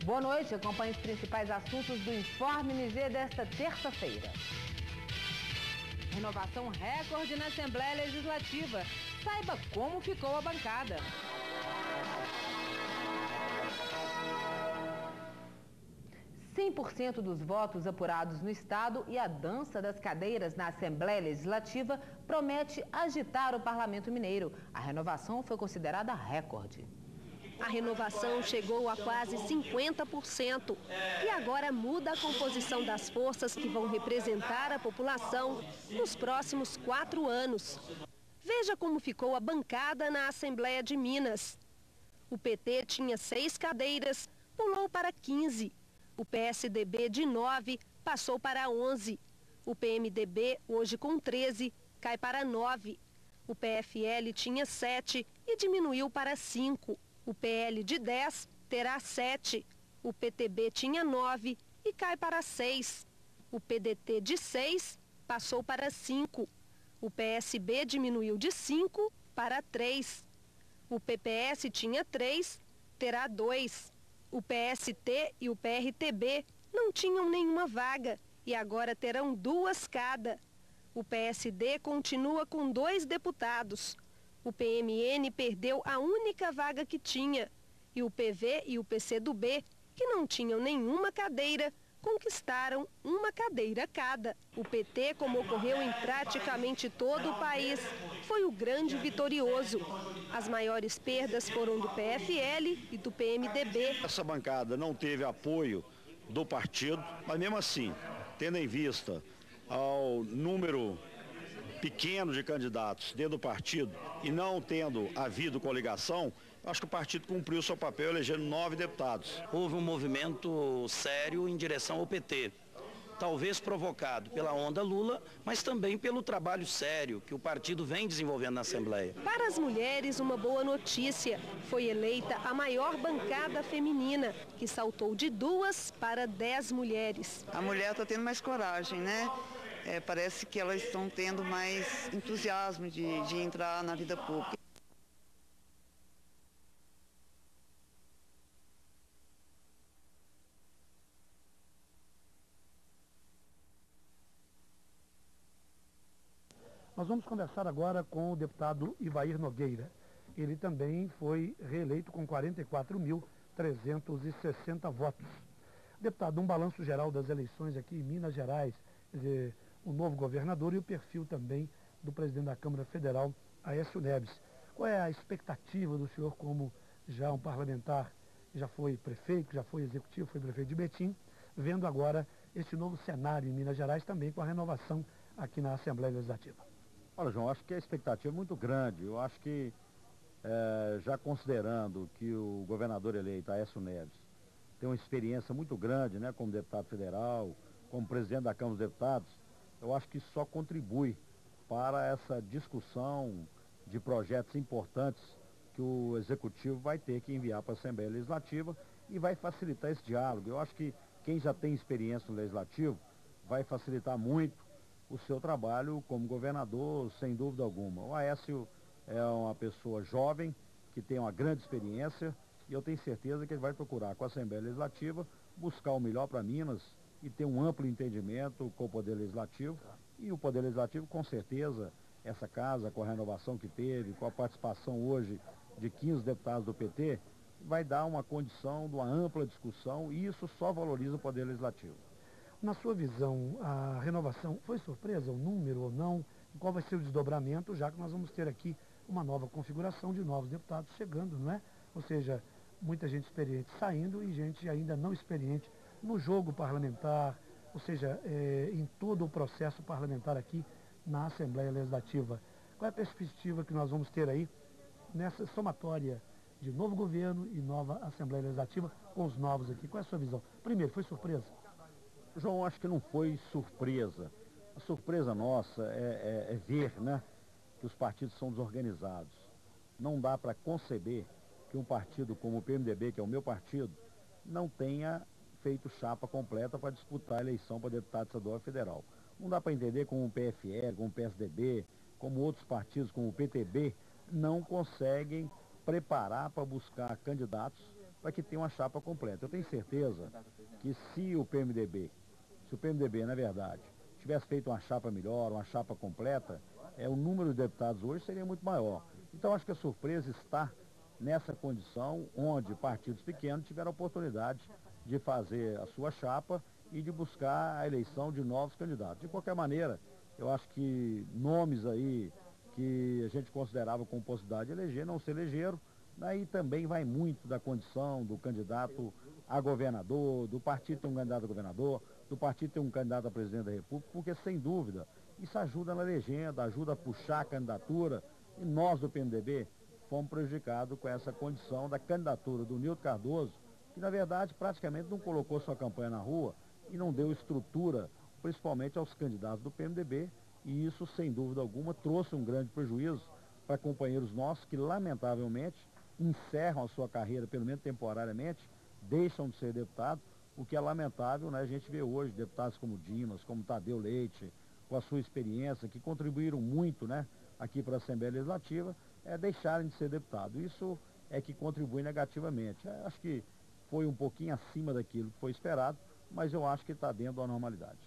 Boa noite, acompanhe os principais assuntos do Informe MG desta terça-feira. Renovação recorde na Assembleia Legislativa. Saiba como ficou a bancada. % dos votos apurados no Estado e a dança das cadeiras na Assembleia Legislativa promete agitar o Parlamento Mineiro. A renovação foi considerada recorde. A renovação chegou a quase 50% e agora muda a composição das forças que vão representar a população nos próximos 4 anos. Veja como ficou a bancada na Assembleia de Minas. O PT tinha 6 cadeiras, pulou para 15. O PSDB de 9 passou para 11. O PMDB, hoje com 13, cai para 9. O PFL tinha 7 e diminuiu para 5. O PL de 10 terá 7. O PTB tinha 9 e cai para 6. O PDT de 6 passou para 5. O PSB diminuiu de 5 para 3. O PPS tinha 3, terá 2. O PST e o PRTB não tinham nenhuma vaga e agora terão 2 cada. O PSD continua com 2 deputados. O PMN perdeu a única vaga que tinha. E o PV e o PCdoB, que não tinham nenhuma cadeira, conquistaram 1 cadeira cada. O PT, como ocorreu em praticamente todo o país, foi o grande vitorioso. As maiores perdas foram do PFL e do PMDB. Essa bancada não teve apoio do partido, mas mesmo assim, tendo em vista ao número pequeno de candidatos dentro do partido e não tendo havido coligação, acho que o partido cumpriu seu papel elegendo 9 deputados. Houve um movimento sério em direção ao PT, talvez provocado pela onda Lula, mas também pelo trabalho sério que o partido vem desenvolvendo na Assembleia. Para as mulheres, uma boa notícia. Foi eleita a maior bancada feminina, que saltou de 2 para 10 mulheres. A mulher está tendo mais coragem, né? Parece que elas estão tendo mais entusiasmo de entrar na vida pública. Nós vamos conversar agora com o deputado Ivair Nogueira. Ele também foi reeleito com 44.360 votos. Deputado, um balanço geral das eleições aqui em Minas Gerais, quer dizer, o novo governador e o perfil também do presidente da Câmara Federal, Aécio Neves. Qual é a expectativa do senhor como já um parlamentar, já foi prefeito, já foi executivo, foi prefeito de Betim, vendo agora esse novo cenário em Minas Gerais também com a renovação aqui na Assembleia Legislativa? Olha, João, acho que a expectativa é muito grande. Eu acho que, já considerando que o governador eleito, Aécio Neves, tem uma experiência muito grande, né, como deputado federal, como presidente da Câmara dos Deputados, eu acho que só contribui para essa discussão de projetos importantes que o Executivo vai ter que enviar para a Assembleia Legislativa e vai facilitar esse diálogo. Eu acho que quem já tem experiência no Legislativo vai facilitar muito o seu trabalho como governador, sem dúvida alguma. O Aécio é uma pessoa jovem, que tem uma grande experiência, e eu tenho certeza que ele vai procurar com a Assembleia Legislativa buscar o melhor para Minas e ter um amplo entendimento com o Poder Legislativo. E o Poder Legislativo, com certeza, essa casa, com a renovação que teve, com a participação hoje de 15 deputados do PT, vai dar uma condição de uma ampla discussão, e isso só valoriza o Poder Legislativo. Na sua visão, a renovação foi surpresa, o número ou não? Qual vai ser o desdobramento, já que nós vamos ter aqui uma nova configuração de novos deputados chegando, não é? Ou seja, muita gente experiente saindo e gente ainda não experiente no jogo parlamentar, ou seja, em todo o processo parlamentar aqui na Assembleia Legislativa. Qual é a perspectiva que nós vamos ter aí nessa somatória de novo governo e nova Assembleia Legislativa com os novos aqui? Qual é a sua visão? Primeiro, foi surpresa? João, acho que não foi surpresa. A surpresa nossa é ver, né, que os partidos são desorganizados. Não dá para conceber que um partido como o PMDB, que é o meu partido, não tenha feito chapa completa para disputar a eleição para deputado estadual e federal. Não dá para entender como o PFL, como o PSDB, como outros partidos, como o PTB, não conseguem preparar para buscar candidatos para que tenha uma chapa completa. Eu tenho certeza que se o PMDB, na verdade, tivesse feito uma chapa melhor, uma chapa completa, o número de deputados hoje seria muito maior. Então acho que a surpresa está nessa condição onde partidos pequenos tiveram a oportunidade de fazer a sua chapa e de buscar a eleição de novos candidatos. De qualquer maneira, eu acho que nomes aí que a gente considerava com possibilidade de eleger não se elegeram. Daí também vai muito da condição do candidato a governador, do partido ter um candidato a governador, do partido ter um candidato a presidente da República, porque sem dúvida isso ajuda na legenda, ajuda a puxar a candidatura, e nós do PMDB fomos prejudicados com essa condição da candidatura do Nilton Cardoso, que na verdade praticamente não colocou sua campanha na rua e não deu estrutura, principalmente aos candidatos do PMDB, e isso sem dúvida alguma trouxe um grande prejuízo para companheiros nossos que lamentavelmente encerram a sua carreira, pelo menos temporariamente, deixam de ser deputados, o que é lamentável, né? A gente vê hoje deputados como Dimas, como Tadeu Leite, com a sua experiência, que contribuíram muito, né, aqui para a Assembleia Legislativa, deixarem de ser deputado. Isso é que contribui negativamente. Acho que foi um pouquinho acima daquilo que foi esperado, mas eu acho que está dentro da normalidade.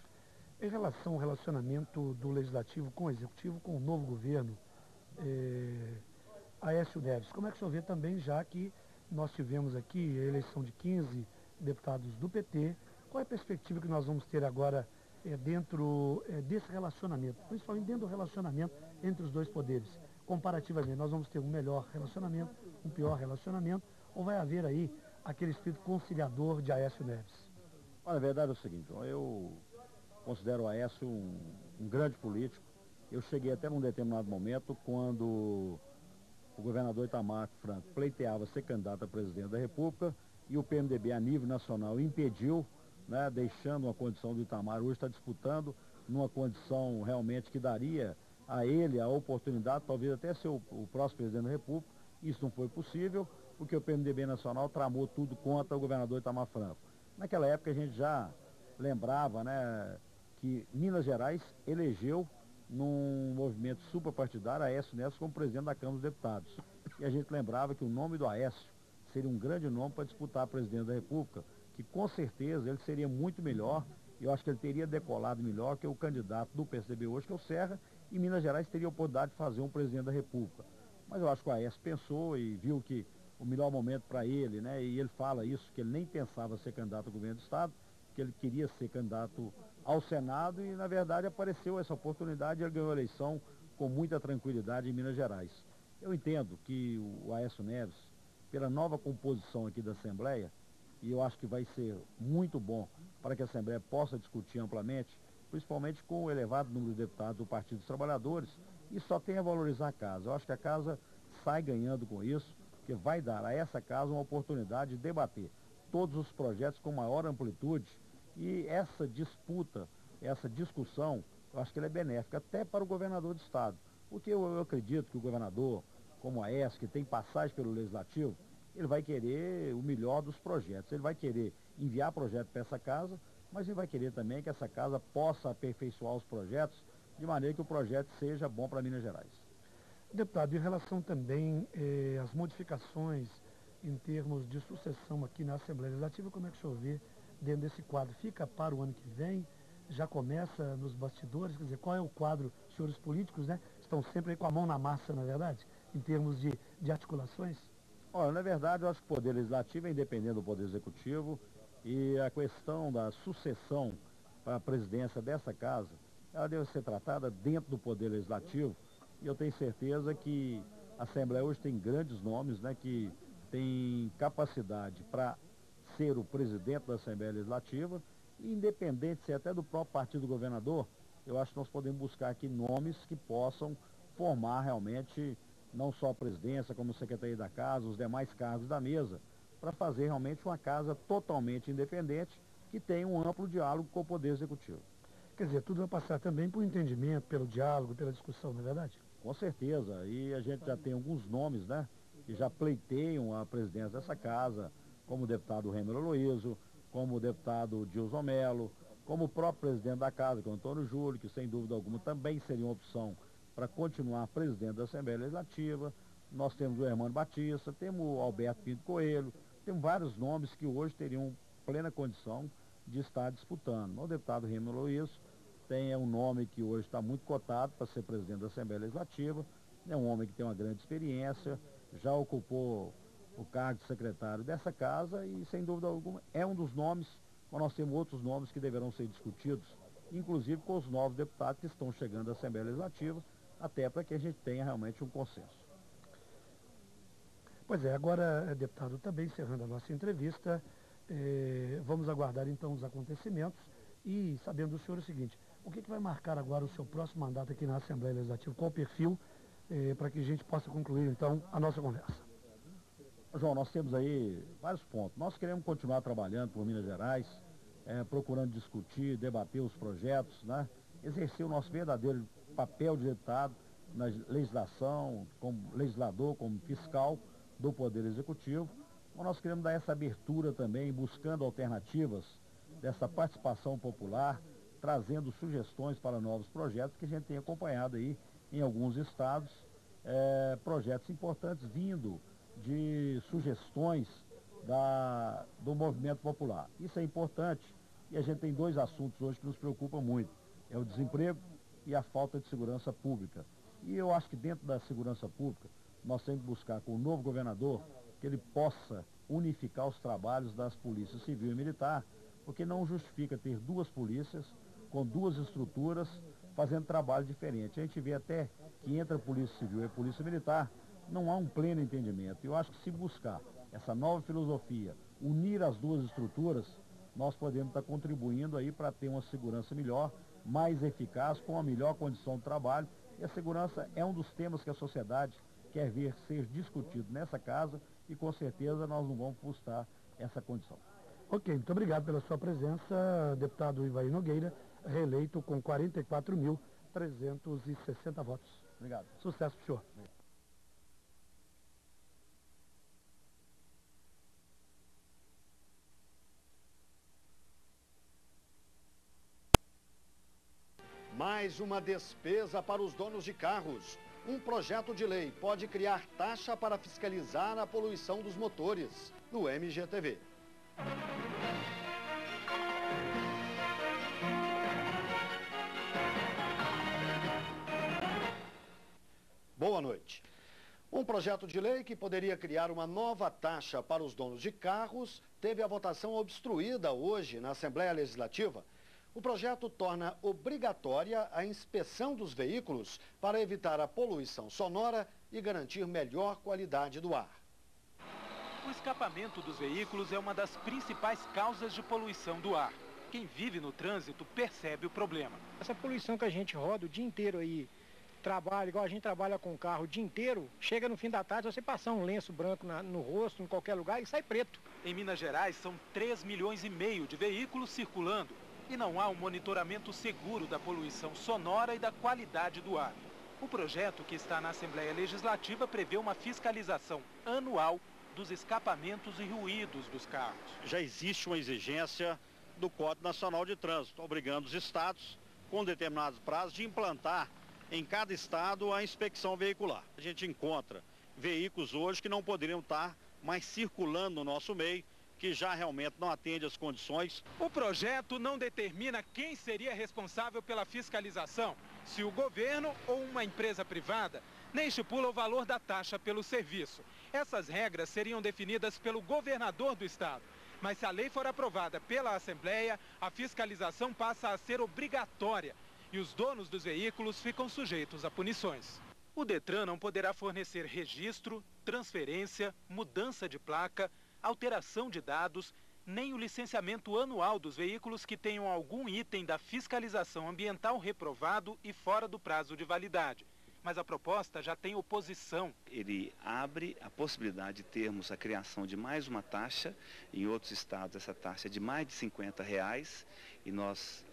Em relação ao relacionamento do Legislativo com o Executivo, com o novo governo, Aécio Neves, como é que o senhor vê também, já que nós tivemos aqui a eleição de 15 deputados do PT, qual é a perspectiva que nós vamos ter agora dentro desse relacionamento, principalmente dentro do relacionamento entre os dois poderes? Comparativamente, nós vamos ter um melhor relacionamento, um pior relacionamento, ou vai haver aí aquele espírito conciliador de Aécio Neves? Olha, a verdade é o seguinte, eu considero o Aécio um grande político. Eu cheguei até num determinado momento, quando o governador Itamar Franco pleiteava ser candidato a presidente da República e o PMDB a nível nacional impediu, né, deixando uma condição do Itamar, hoje está disputando numa condição realmente que daria a ele a oportunidade, talvez até ser o próximo presidente da República. Isso não foi possível, porque o PMDB nacional tramou tudo contra o governador Itamar Franco. Naquela época a gente já lembrava, né, que Minas Gerais elegeu num movimento suprapartidário Aécio Neves como presidente da Câmara dos Deputados. E a gente lembrava que o nome do Aécio seria um grande nome para disputar a presidência da República, que com certeza ele seria muito melhor, e eu acho que ele teria decolado melhor que o candidato do PSDB hoje, que é o Serra, e Minas Gerais teria a oportunidade de fazer um presidente da República. Mas eu acho que o Aécio pensou e viu que o melhor momento para ele, né, e ele fala isso, que ele nem pensava ser candidato ao governo do Estado, que ele queria ser candidato ao Senado, e na verdade apareceu essa oportunidade e ele ganhou a eleição com muita tranquilidade em Minas Gerais. Eu entendo que o Aécio Neves, pela nova composição aqui da Assembleia, e eu acho que vai ser muito bom para que a Assembleia possa discutir amplamente, principalmente com o elevado número de deputados do Partido dos Trabalhadores, e só tem a valorizar a casa. Eu acho que a casa sai ganhando com isso, que vai dar a essa casa uma oportunidade de debater todos os projetos com maior amplitude, e essa disputa, essa discussão, eu acho que ela é benéfica até para o governador do Estado, porque eu acredito que o governador, como a ESC, que tem passagem pelo Legislativo, ele vai querer o melhor dos projetos, ele vai querer enviar projeto para essa casa, mas ele vai querer também que essa casa possa aperfeiçoar os projetos, de maneira que o projeto seja bom para Minas Gerais. Deputado, em relação também às modificações em termos de sucessão aqui na Assembleia Legislativa, como é que o senhor vê dentro desse quadro? Fica para o ano que vem? Já começa nos bastidores? Quer dizer, qual é o quadro? Os senhores políticos, né, estão sempre aí com a mão na massa, na verdade, em termos de articulações? Olha, na verdade, eu acho que o Poder Legislativo é independente do Poder Executivo, e a questão da sucessão para a presidência dessa casa, ela deve ser tratada dentro do Poder Legislativo, e eu tenho certeza que a Assembleia hoje tem grandes nomes, né, que tem capacidade para ser o presidente da Assembleia Legislativa, e independente se é até do próprio partido do governador, eu acho que nós podemos buscar aqui nomes que possam formar realmente não só a presidência, como a Secretaria da Casa, os demais cargos da mesa, para fazer realmente uma casa totalmente independente, que tenha um amplo diálogo com o Poder Executivo. Quer dizer, tudo vai passar também por entendimento, pelo diálogo, pela discussão, não é verdade? Com certeza, e a gente já tem alguns nomes, né, que já pleiteiam a presidência dessa casa, como o deputado Rêmulo Aloísio, como o deputado Dilson Melo, como o próprio presidente da casa, que é o Antônio Júlio, que sem dúvida alguma também seria uma opção para continuar presidente da Assembleia Legislativa. Nós temos o Hermano Batista, temos o Alberto Pinto Coelho, tem vários nomes que hoje teriam plena condição de estar disputando. O deputado Remo Luiz tem um nome que hoje está muito cotado para ser presidente da Assembleia Legislativa, é um homem que tem uma grande experiência, já ocupou o cargo de secretário dessa casa e, sem dúvida alguma, é um dos nomes, mas nós temos outros nomes que deverão ser discutidos, inclusive com os novos deputados que estão chegando à Assembleia Legislativa, até para que a gente tenha realmente um consenso. Pois é, agora, deputado, também encerrando a nossa entrevista, vamos aguardar então os acontecimentos e sabendo do senhor o seguinte, o que vai marcar agora o seu próximo mandato aqui na Assembleia Legislativa? Qual o perfil para que a gente possa concluir então a nossa conversa? João, nós temos aí vários pontos. Nós queremos continuar trabalhando por Minas Gerais, procurando discutir, debater os projetos, né? Exercer o nosso verdadeiro papel de deputado na legislação, como legislador, como fiscal do Poder Executivo. Mas nós queremos dar essa abertura também, buscando alternativas dessa participação popular, trazendo sugestões para novos projetos que a gente tem acompanhado aí em alguns estados, projetos importantes vindo de sugestões do movimento popular. Isso é importante e a gente tem dois assuntos hoje que nos preocupam muito, é o desemprego e a falta de segurança pública. E eu acho que dentro da segurança pública, nós temos que buscar com o novo governador que ele possa unificar os trabalhos das polícias civil e militar, porque não justifica ter duas polícias com duas estruturas fazendo trabalho diferente. A gente vê até que entre a polícia civil e a polícia militar não há um pleno entendimento. Eu acho que se buscar essa nova filosofia, unir as duas estruturas, nós podemos estar contribuindo aí para ter uma segurança melhor, mais eficaz, com a melhor condição de trabalho. E a segurança é um dos temas que a sociedade quer ver ser discutido nessa casa e com certeza nós não vamos frustrar essa condição. Ok, muito obrigado pela sua presença, deputado Ivair Nogueira, reeleito com 44.360 votos. Obrigado. Sucesso para o senhor. Obrigado. Mais uma despesa para os donos de carros. Um projeto de lei pode criar taxa para fiscalizar a poluição dos motores. No MGTV. Boa noite. Um projeto de lei que poderia criar uma nova taxa para os donos de carros teve a votação obstruída hoje na Assembleia Legislativa. O projeto torna obrigatória a inspeção dos veículos para evitar a poluição sonora e garantir melhor qualidade do ar. O escapamento dos veículos é uma das principais causas de poluição do ar. Quem vive no trânsito percebe o problema. Essa poluição que a gente roda o dia inteiro aí, trabalha, igual a gente trabalha com carro o dia inteiro, chega no fim da tarde, você passar um lenço branco no rosto, em qualquer lugar, e sai preto. Em Minas Gerais, são 3,5 milhões de veículos circulando. E não há um monitoramento seguro da poluição sonora e da qualidade do ar. O projeto que está na Assembleia Legislativa prevê uma fiscalização anual dos escapamentos e ruídos dos carros. Já existe uma exigência do Código Nacional de Trânsito, obrigando os estados, com determinados prazos, de implantar em cada estado a inspeção veicular. A gente encontra veículos hoje que não poderiam estar mais circulando no nosso meio, que já realmente não atende às condições. O projeto não determina quem seria responsável pela fiscalização, se o governo ou uma empresa privada, nem estipula o valor da taxa pelo serviço. Essas regras seriam definidas pelo governador do estado. Mas se a lei for aprovada pela Assembleia, a fiscalização passa a ser obrigatória e os donos dos veículos ficam sujeitos a punições. O Detran não poderá fornecer registro, transferência, mudança de placa, alteração de dados, nem o licenciamento anual dos veículos que tenham algum item da fiscalização ambiental reprovado e fora do prazo de validade. Mas a proposta já tem oposição. Ele abre a possibilidade de termos a criação de mais uma taxa. Em outros estados essa taxa é de mais de R$50 e nós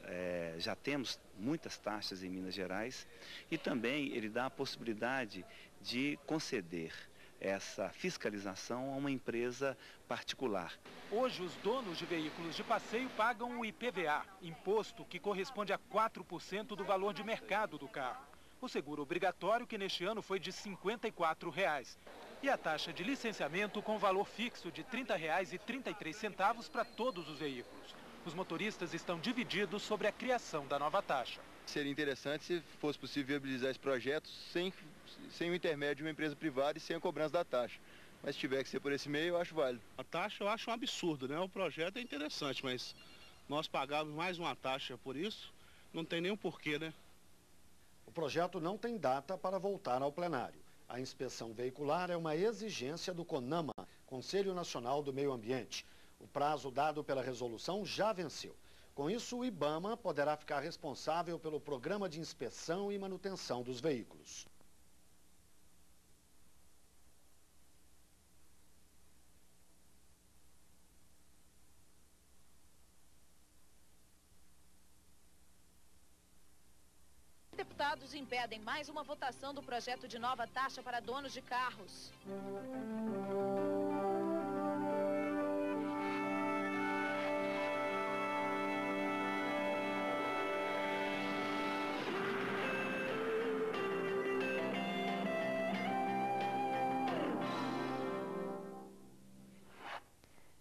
já temos muitas taxas em Minas Gerais. E também ele dá a possibilidade de conceder essa fiscalização a uma empresa particular. Hoje, os donos de veículos de passeio pagam o IPVA, imposto que corresponde a 4% do valor de mercado do carro. o seguro obrigatório, que neste ano foi de R$ 54, e a taxa de licenciamento com valor fixo de R$ 30,33 para todos os veículos. Os motoristas estão divididos sobre a criação da nova taxa. Seria interessante se fosse possível viabilizar esse projeto sem o intermédio de uma empresa privada e sem a cobrança da taxa. Mas se tiver que ser por esse meio, eu acho válido. A taxa eu acho um absurdo, né? O projeto é interessante, mas nós pagamos mais uma taxa por isso, não tem nenhum porquê, né? O projeto não tem data para voltar ao plenário. A inspeção veicular é uma exigência do CONAMA, Conselho Nacional do Meio Ambiente. O prazo dado pela resolução já venceu. Com isso, o IBAMA poderá ficar responsável pelo programa de inspeção e manutenção dos veículos. Deputados impedem mais uma votação do projeto de nova taxa para donos de carros.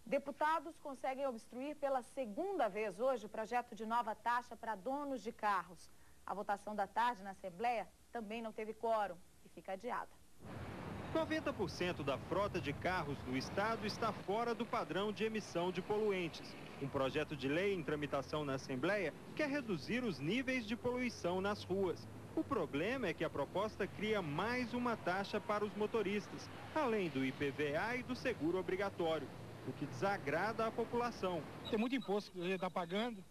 Deputados conseguem obstruir pela segunda vez hoje o projeto de nova taxa para donos de carros. A votação da tarde na Assembleia também não teve quórum e fica adiada. 90% da frota de carros do estado está fora do padrão de emissão de poluentes. Um projeto de lei em tramitação na Assembleia quer reduzir os níveis de poluição nas ruas. O problema é que a proposta cria mais uma taxa para os motoristas, além do IPVA e do seguro obrigatório, o que desagrada a população. Tem muito imposto que ele está pagando.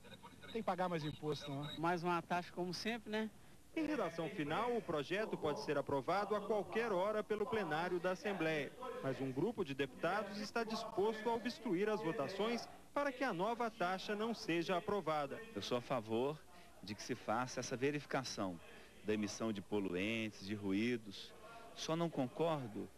Tem que pagar mais imposto, não. Mais uma taxa como sempre, né? Em redação final, o projeto pode ser aprovado a qualquer hora pelo plenário da Assembleia. Mas um grupo de deputados está disposto a obstruir as votações para que a nova taxa não seja aprovada. Eu sou a favor de que se faça essa verificação da emissão de poluentes, de ruídos. Só não concordo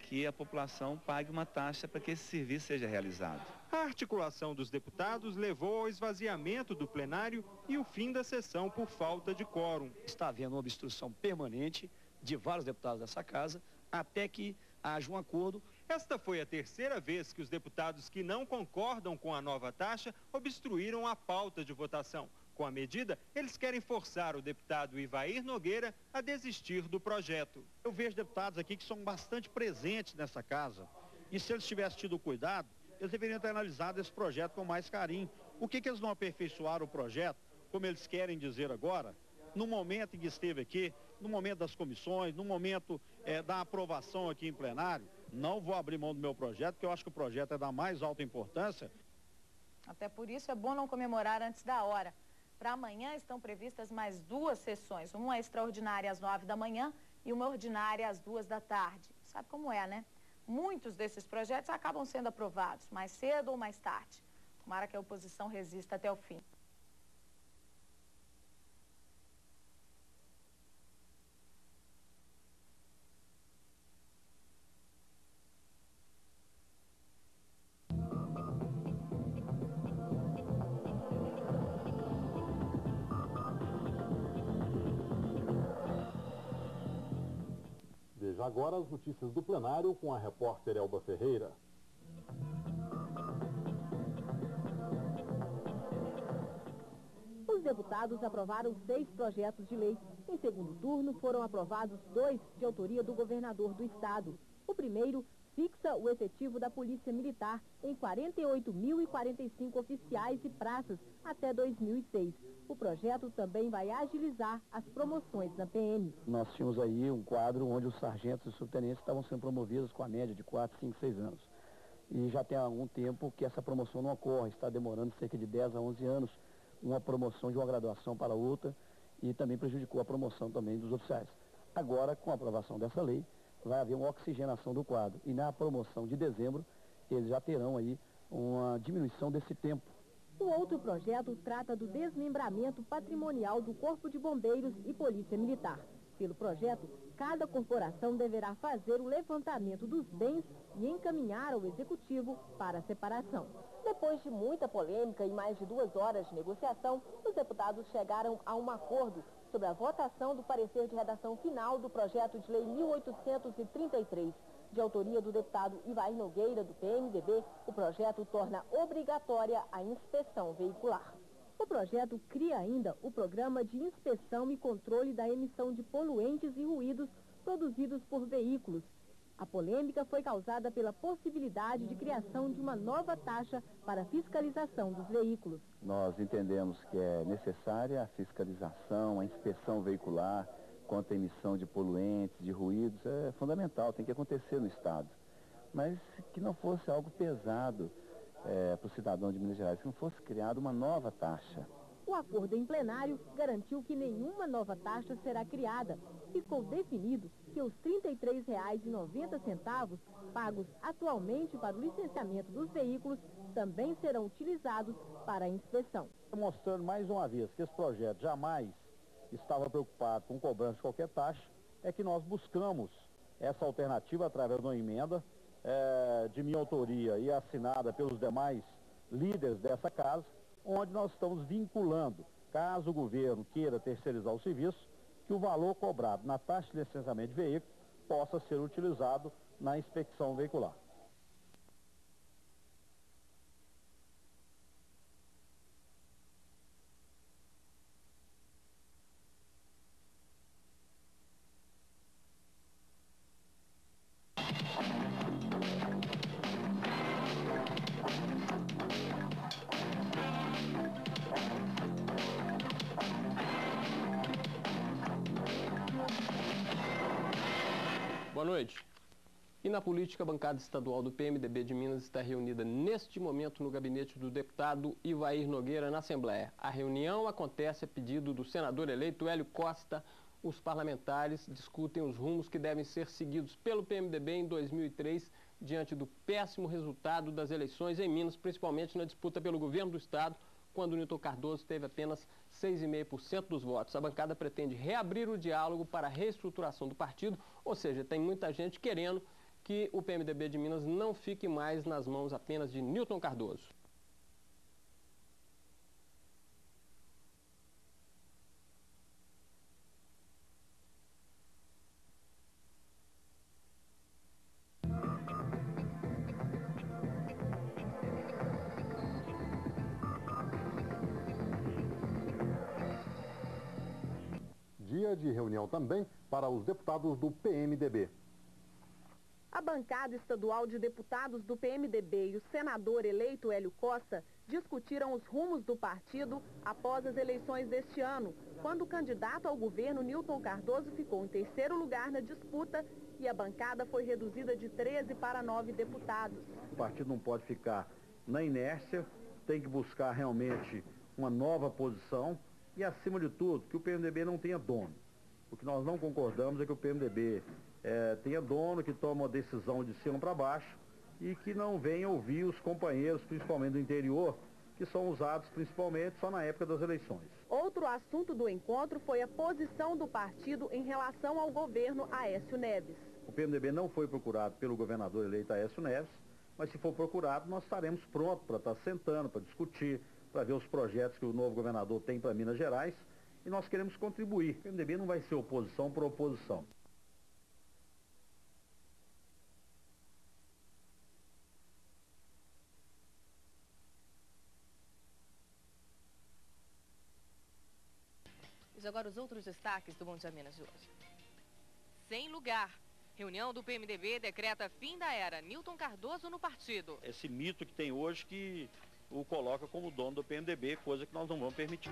que a população pague uma taxa para que esse serviço seja realizado. A articulação dos deputados levou ao esvaziamento do plenário e o fim da sessão por falta de quórum. Está havendo uma obstrução permanente de vários deputados dessa casa até que haja um acordo. Esta foi a terceira vez que os deputados que não concordam com a nova taxa obstruíram a pauta de votação. Com a medida, eles querem forçar o deputado Ivair Nogueira a desistir do projeto. Eu vejo deputados aqui que são bastante presentes nessa casa. E se eles tivessem tido cuidado, eles deveriam ter analisado esse projeto com mais carinho. Por que eles não aperfeiçoaram o projeto, como eles querem dizer agora, no momento em que esteve aqui, no momento das comissões, no momento da aprovação aqui em plenário? Não vou abrir mão do meu projeto, porque eu acho que o projeto é da mais alta importância. Até por isso é bom não comemorar antes da hora. Para amanhã estão previstas mais 2 sessões, uma extraordinária às 9 da manhã e uma ordinária às 2 da tarde. Sabe como é, né? Muitos desses projetos acabam sendo aprovados, mais cedo ou mais tarde. Tomara que a oposição resista até o fim. Veja agora as notícias do plenário com a repórter Elba Ferreira. Os deputados aprovaram 6 projetos de lei. Em segundo turno, foram aprovados 2 de autoria do governador do estado. O primeiro fixa o efetivo da Polícia Militar em 48.045 oficiais e praças até 2006. O projeto também vai agilizar as promoções na PM. Nós tínhamos aí um quadro onde os sargentos e subtenentes estavam sendo promovidos com a média de 4, 5, 6 anos. E já tem algum tempo que essa promoção não ocorre, está demorando cerca de 10 a 11 anos, uma promoção de uma graduação para outra, e também prejudicou a promoção também dos oficiais. Agora, com a aprovação dessa lei, vai haver uma oxigenação do quadro. E na promoção de dezembro, eles já terão aí uma diminuição desse tempo. O outro projeto trata do desmembramento patrimonial do Corpo de Bombeiros e Polícia Militar. Pelo projeto, cada corporação deverá fazer o levantamento dos bens e encaminhar ao Executivo para a separação. Depois de muita polêmica e mais de 2 horas de negociação, os deputados chegaram a um acordo sobre a votação do parecer de redação final do projeto de lei 1833. De autoria do deputado Ivair Nogueira, do PMDB, o projeto torna obrigatória a inspeção veicular. O projeto cria ainda o Programa de Inspeção e Controle da Emissão de Poluentes e Ruídos produzidos por veículos. A polêmica foi causada pela possibilidade de criação de uma nova taxa para a fiscalização dos veículos. Nós entendemos que é necessária a fiscalização, a inspeção veicular quanto à emissão de poluentes, de ruídos, é fundamental, tem que acontecer no Estado. Mas que não fosse algo pesado para o cidadão de Minas Gerais, que não fosse criada uma nova taxa. O acordo em plenário garantiu que nenhuma nova taxa será criada. Ficou definido que os R$ 33,90 pagos atualmente para o licenciamento dos veículos também serão utilizados para a inspeção. Mostrando mais uma vez que esse projeto jamais estava preocupado com cobrança de qualquer taxa, é que nós buscamos essa alternativa através de uma emenda de minha autoria e assinada pelos demais líderes dessa casa, onde nós estamos vinculando, caso o governo queira terceirizar o serviço, que o valor cobrado na taxa de licenciamento de veículo possa ser utilizado na inspeção veicular. Boa noite. E na política, a bancada estadual do PMDB de Minas está reunida neste momento no gabinete do deputado Ivair Nogueira, na Assembleia. A reunião acontece a pedido do senador eleito Hélio Costa. Os parlamentares discutem os rumos que devem ser seguidos pelo PMDB em 2003, diante do péssimo resultado das eleições em Minas, principalmente na disputa pelo governo do estado, quando Newton Cardoso teve apenas 6,5% dos votos. A bancada pretende reabrir o diálogo para a reestruturação do partido, ou seja, tem muita gente querendo que o PMDB de Minas não fique mais nas mãos apenas de Newton Cardoso. Dia de reunião também para os deputados do PMDB. A bancada estadual de deputados do PMDB e o senador eleito Hélio Costa discutiram os rumos do partido após as eleições deste ano, quando o candidato ao governo Newton Cardoso ficou em terceiro lugar na disputa e a bancada foi reduzida de 13 para 9 deputados. O partido não pode ficar na inércia, tem que buscar realmente uma nova posição e, acima de tudo, que o PMDB não tenha dono. O que nós não concordamos é que o PMDB tenha dono, que toma uma decisão de cima para baixo e que não venha ouvir os companheiros, principalmente do interior, que são usados principalmente só na época das eleições. Outro assunto do encontro foi a posição do partido em relação ao governo Aécio Neves. O PMDB não foi procurado pelo governador eleito Aécio Neves, mas se for procurado, nós estaremos prontos para estar sentando, para discutir, para ver os projetos que o novo governador tem para Minas Gerais, e nós queremos contribuir. O PMDB não vai ser oposição por oposição. Agora os outros destaques do Bom Dia Minas de hoje. Sem lugar. Reunião do PMDB decreta fim da era Newton Cardoso no partido. Esse mito que tem hoje que o coloca como dono do PMDB, coisa que nós não vamos permitir.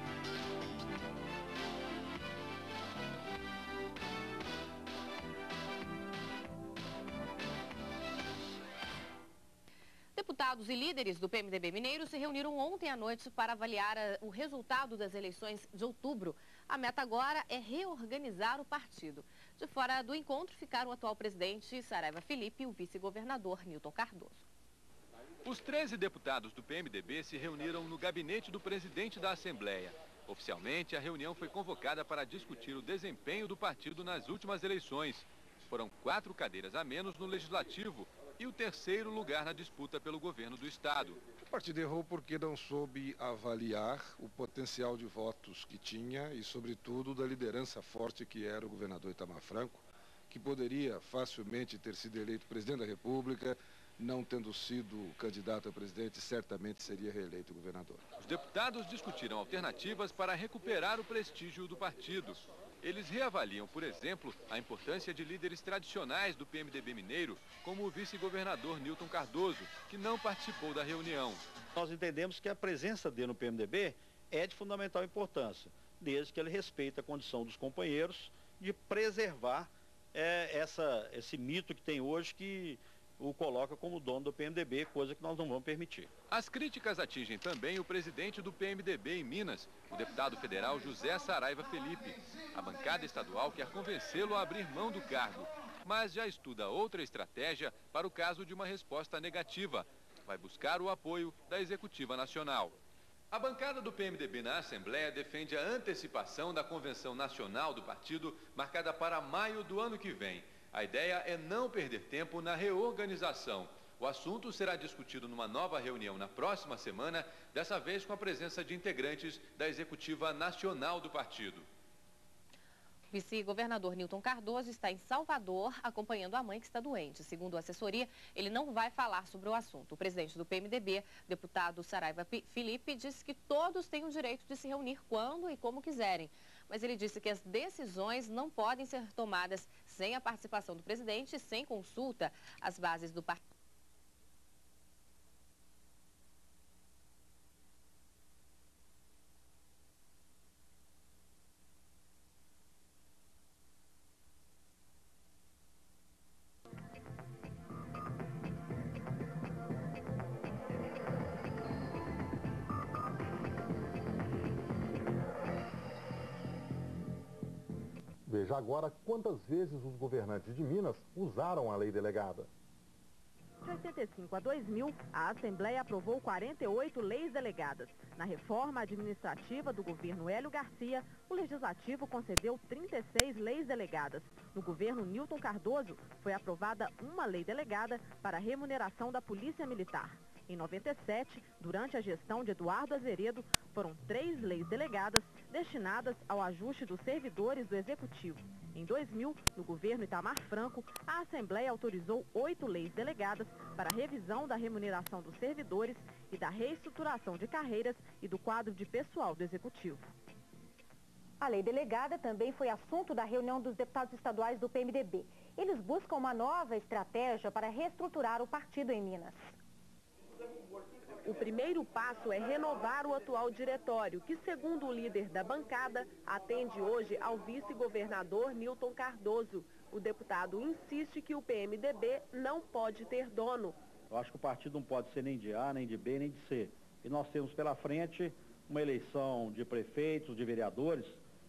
Deputados e líderes do PMDB mineiro se reuniram ontem à noite para avaliar o resultado das eleições de outubro. A meta agora é reorganizar o partido. De fora do encontro ficaram o atual presidente Saraiva Felipe e o vice-governador Newton Cardoso. Os 13 deputados do PMDB se reuniram no gabinete do presidente da Assembleia. Oficialmente, a reunião foi convocada para discutir o desempenho do partido nas últimas eleições. Foram 4 cadeiras a menos no Legislativo e o terceiro lugar na disputa pelo governo do Estado. O partido errou porque não soube avaliar o potencial de votos que tinha e, sobretudo, da liderança forte que era o governador Itamar Franco, que poderia facilmente ter sido eleito presidente da República, não tendo sido candidato a presidente, certamente seria reeleito governador. Os deputados discutiram alternativas para recuperar o prestígio do partido. Eles reavaliam, por exemplo, a importância de líderes tradicionais do PMDB mineiro, como o vice-governador Nilton Cardoso, que não participou da reunião. Nós entendemos que a presença dele no PMDB é de fundamental importância, desde que ele respeite a condição dos companheiros de preservar esse mito que tem hoje que o coloca como dono do PMDB, coisa que nós não vamos permitir. As críticas atingem também o presidente do PMDB em Minas, o deputado federal José Saraiva Felipe. A bancada estadual quer convencê-lo a abrir mão do cargo, mas já estuda outra estratégia para o caso de uma resposta negativa. Vai buscar o apoio da Executiva Nacional. A bancada do PMDB na Assembleia defende a antecipação da Convenção Nacional do partido, marcada para maio do ano que vem. A ideia é não perder tempo na reorganização. O assunto será discutido numa nova reunião na próxima semana, dessa vez com a presença de integrantes da Executiva Nacional do partido. O vice-governador Nilton Cardoso está em Salvador, acompanhando a mãe que está doente. Segundo a assessoria, ele não vai falar sobre o assunto. O presidente do PMDB, deputado Saraiva Felipe, disse que todos têm o direito de se reunir quando e como quiserem. Mas ele disse que as decisões não podem ser tomadas sem a participação do presidente e sem consulta às bases do partido. Veja agora quantas vezes os governantes de Minas usaram a lei delegada. De 85 a 2000, a Assembleia aprovou 48 leis delegadas. Na reforma administrativa do governo Hélio Garcia, o Legislativo concedeu 36 leis delegadas. No governo Nilton Cardoso, foi aprovada uma lei delegada para a remuneração da Polícia Militar. Em 97, durante a gestão de Eduardo Azeredo, foram 3 leis delegadas destinadas ao ajuste dos servidores do Executivo. Em 2000, no governo Itamar Franco, a Assembleia autorizou 8 leis delegadas para a revisão da remuneração dos servidores e da reestruturação de carreiras e do quadro de pessoal do Executivo. A lei delegada também foi assunto da reunião dos deputados estaduais do PMDB. Eles buscam uma nova estratégia para reestruturar o partido em Minas. O primeiro passo é renovar o atual diretório, que, segundo o líder da bancada, atende hoje ao vice-governador Nilton Cardoso. O deputado insiste que o PMDB não pode ter dono. Eu acho que o partido não pode ser nem de A, nem de B, nem de C. E nós temos pela frente uma eleição de prefeitos, de vereadores,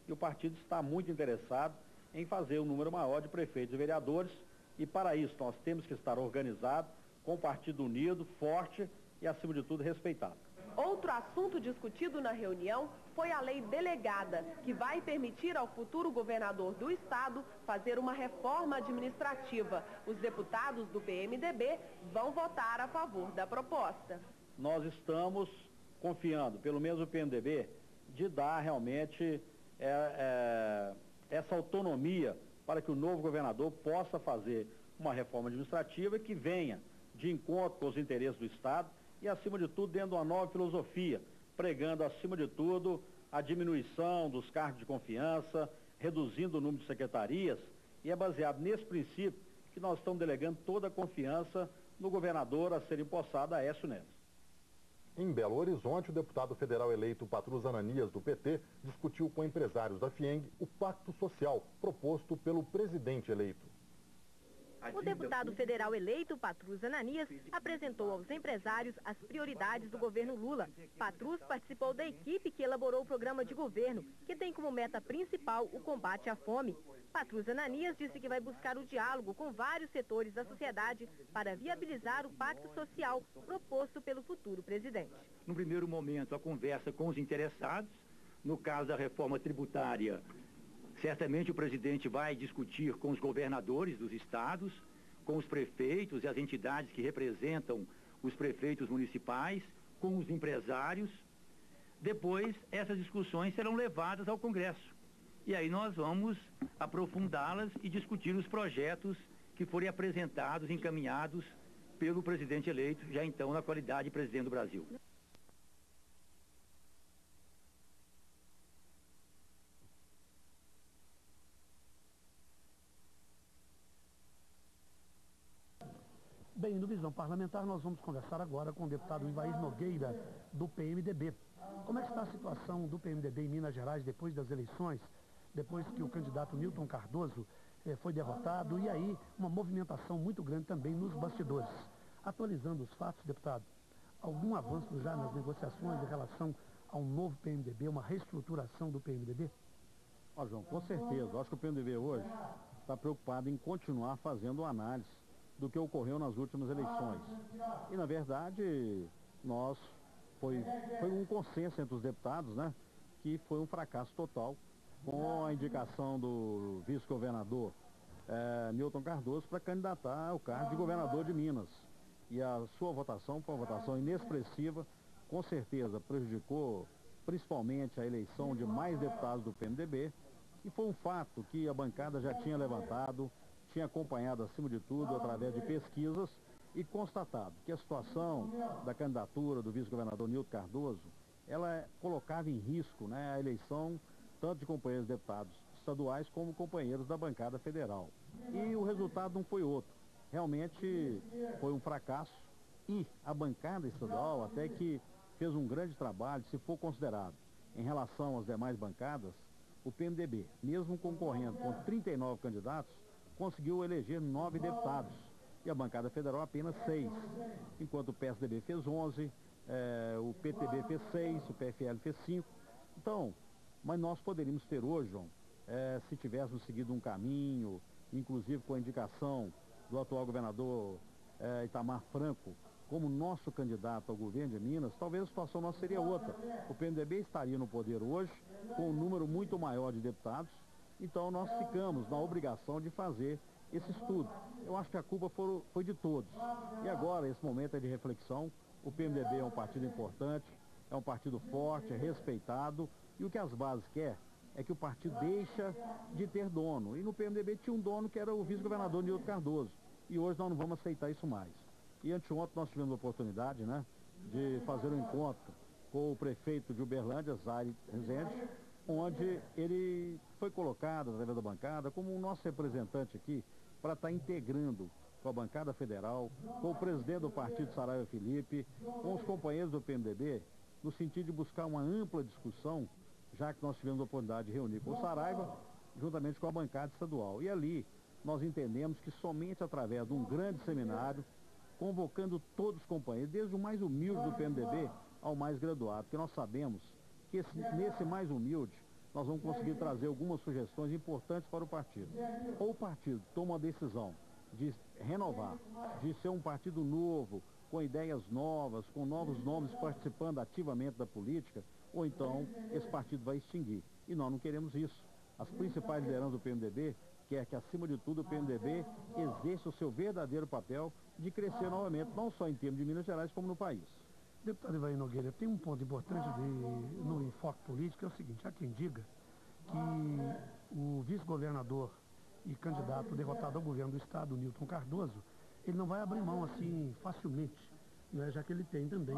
e o partido está muito interessado em fazer um número maior de prefeitos e vereadores. E para isso nós temos que estar organizados, com o partido unido, forte e, acima de tudo, respeitado. Outro assunto discutido na reunião foi a lei delegada, que vai permitir ao futuro governador do estado fazer uma reforma administrativa. Os deputados do PMDB vão votar a favor da proposta. Nós estamos confiando, pelo menos o PMDB, de dar realmente essa autonomia para que o novo governador possa fazer uma reforma administrativa que venha de encontro com os interesses do Estado e, acima de tudo, dentro de uma nova filosofia, pregando, acima de tudo, a diminuição dos cargos de confiança, reduzindo o número de secretarias, e é baseado nesse princípio que nós estamos delegando toda a confiança no governador a ser empossado, Aécio Neves. Em Belo Horizonte, o deputado federal eleito Patrus Ananias, do PT, discutiu com empresários da FIENG o pacto social proposto pelo presidente eleito. O deputado federal eleito, Patrus Ananias, apresentou aos empresários as prioridades do governo Lula. Patrus participou da equipe que elaborou o programa de governo, que tem como meta principal o combate à fome. Patrus Ananias disse que vai buscar o diálogo com vários setores da sociedade para viabilizar o pacto social proposto pelo futuro presidente. No primeiro momento, a conversa com os interessados, no caso da reforma tributária. Certamente o presidente vai discutir com os governadores dos estados, com os prefeitos e as entidades que representam os prefeitos municipais, com os empresários. Depois, essas discussões serão levadas ao Congresso. E aí nós vamos aprofundá-las e discutir os projetos que forem apresentados, encaminhados pelo presidente eleito, já então na qualidade de presidente do Brasil. Bem, no Visão Parlamentar nós vamos conversar agora com o deputado Ivair Nogueira, do PMDB. Como é que está a situação do PMDB em Minas Gerais depois das eleições, depois que o candidato Newton Cardoso foi derrotado, e aí uma movimentação muito grande também nos bastidores. Atualizando os fatos, deputado, algum avanço já nas negociações em relação ao novo PMDB, uma reestruturação do PMDB? Ó, João, com certeza. Acho que o PMDB hoje está preocupado em continuar fazendo análise do que ocorreu nas últimas eleições. E, na verdade, foi um consenso entre os deputados, né, que foi um fracasso total, com a indicação do vice-governador Newton Cardoso para candidatar ao cargo de governador de Minas. E a sua votação foi uma votação inexpressiva, com certeza prejudicou principalmente a eleição de mais deputados do PMDB, e foi um fato que a bancada já tinha levantado, tinha acompanhado acima de tudo através de pesquisas e constatado que a situação da candidatura do vice-governador Newton Cardoso, ela colocava em risco, né, a eleição tanto de companheiros deputados estaduais como companheiros da bancada federal. E o resultado não foi outro. Realmente foi um fracasso, e a bancada estadual até que fez um grande trabalho, se for considerado em relação às demais bancadas, o PMDB, mesmo concorrendo com 39 candidatos, conseguiu eleger 9 deputados, e a bancada federal apenas 6, enquanto o PSDB fez 11, o PTB fez 6, o PFL fez 5. Então, mas nós poderíamos ter hoje, João, se tivéssemos seguido um caminho, inclusive com a indicação do atual governador Itamar Franco como nosso candidato ao governo de Minas, talvez a situação nossa seria outra. O PMDB estaria no poder hoje, com um número muito maior de deputados. Então nós ficamos na obrigação de fazer esse estudo. Eu acho que a culpa foi de todos. E agora, esse momento é de reflexão. O PMDB é um partido importante, é um partido forte, é respeitado. E o que as bases querem é que o partido deixa de ter dono. E no PMDB tinha um dono que era o vice-governador Newton Cardoso. E hoje nós não vamos aceitar isso mais. E anteontem nós tivemos a oportunidade, né, de fazer um encontro com o prefeito de Uberlândia, Zaire Rezende, onde ele foi colocado, através da bancada, como o nosso representante aqui, para estar integrando com a bancada federal, com o presidente do partido, Saraiva Felipe, com os companheiros do PMDB, no sentido de buscar uma ampla discussão, já que nós tivemos a oportunidade de reunir com o Saraiva, juntamente com a bancada estadual. E ali nós entendemos que somente através de um grande seminário, convocando todos os companheiros, desde o mais humilde do PMDB ao mais graduado, porque nós sabemos que nesse mais humilde nós vamos conseguir trazer algumas sugestões importantes para o partido. Ou o partido toma uma decisão de renovar, de ser um partido novo, com ideias novas, com novos nomes participando ativamente da política, ou então esse partido vai extinguir. E nós não queremos isso. As principais lideranças do PMDB querem que, acima de tudo, o PMDB exerça o seu verdadeiro papel de crescer novamente, não só em termos de Minas Gerais, como no país. Deputado Ivair Nogueira, tem um ponto importante no enfoque político, é o seguinte: há quem diga que o vice-governador e candidato derrotado ao governo do estado, Newton Cardoso, ele não vai abrir mão assim facilmente, né, já que ele tem também,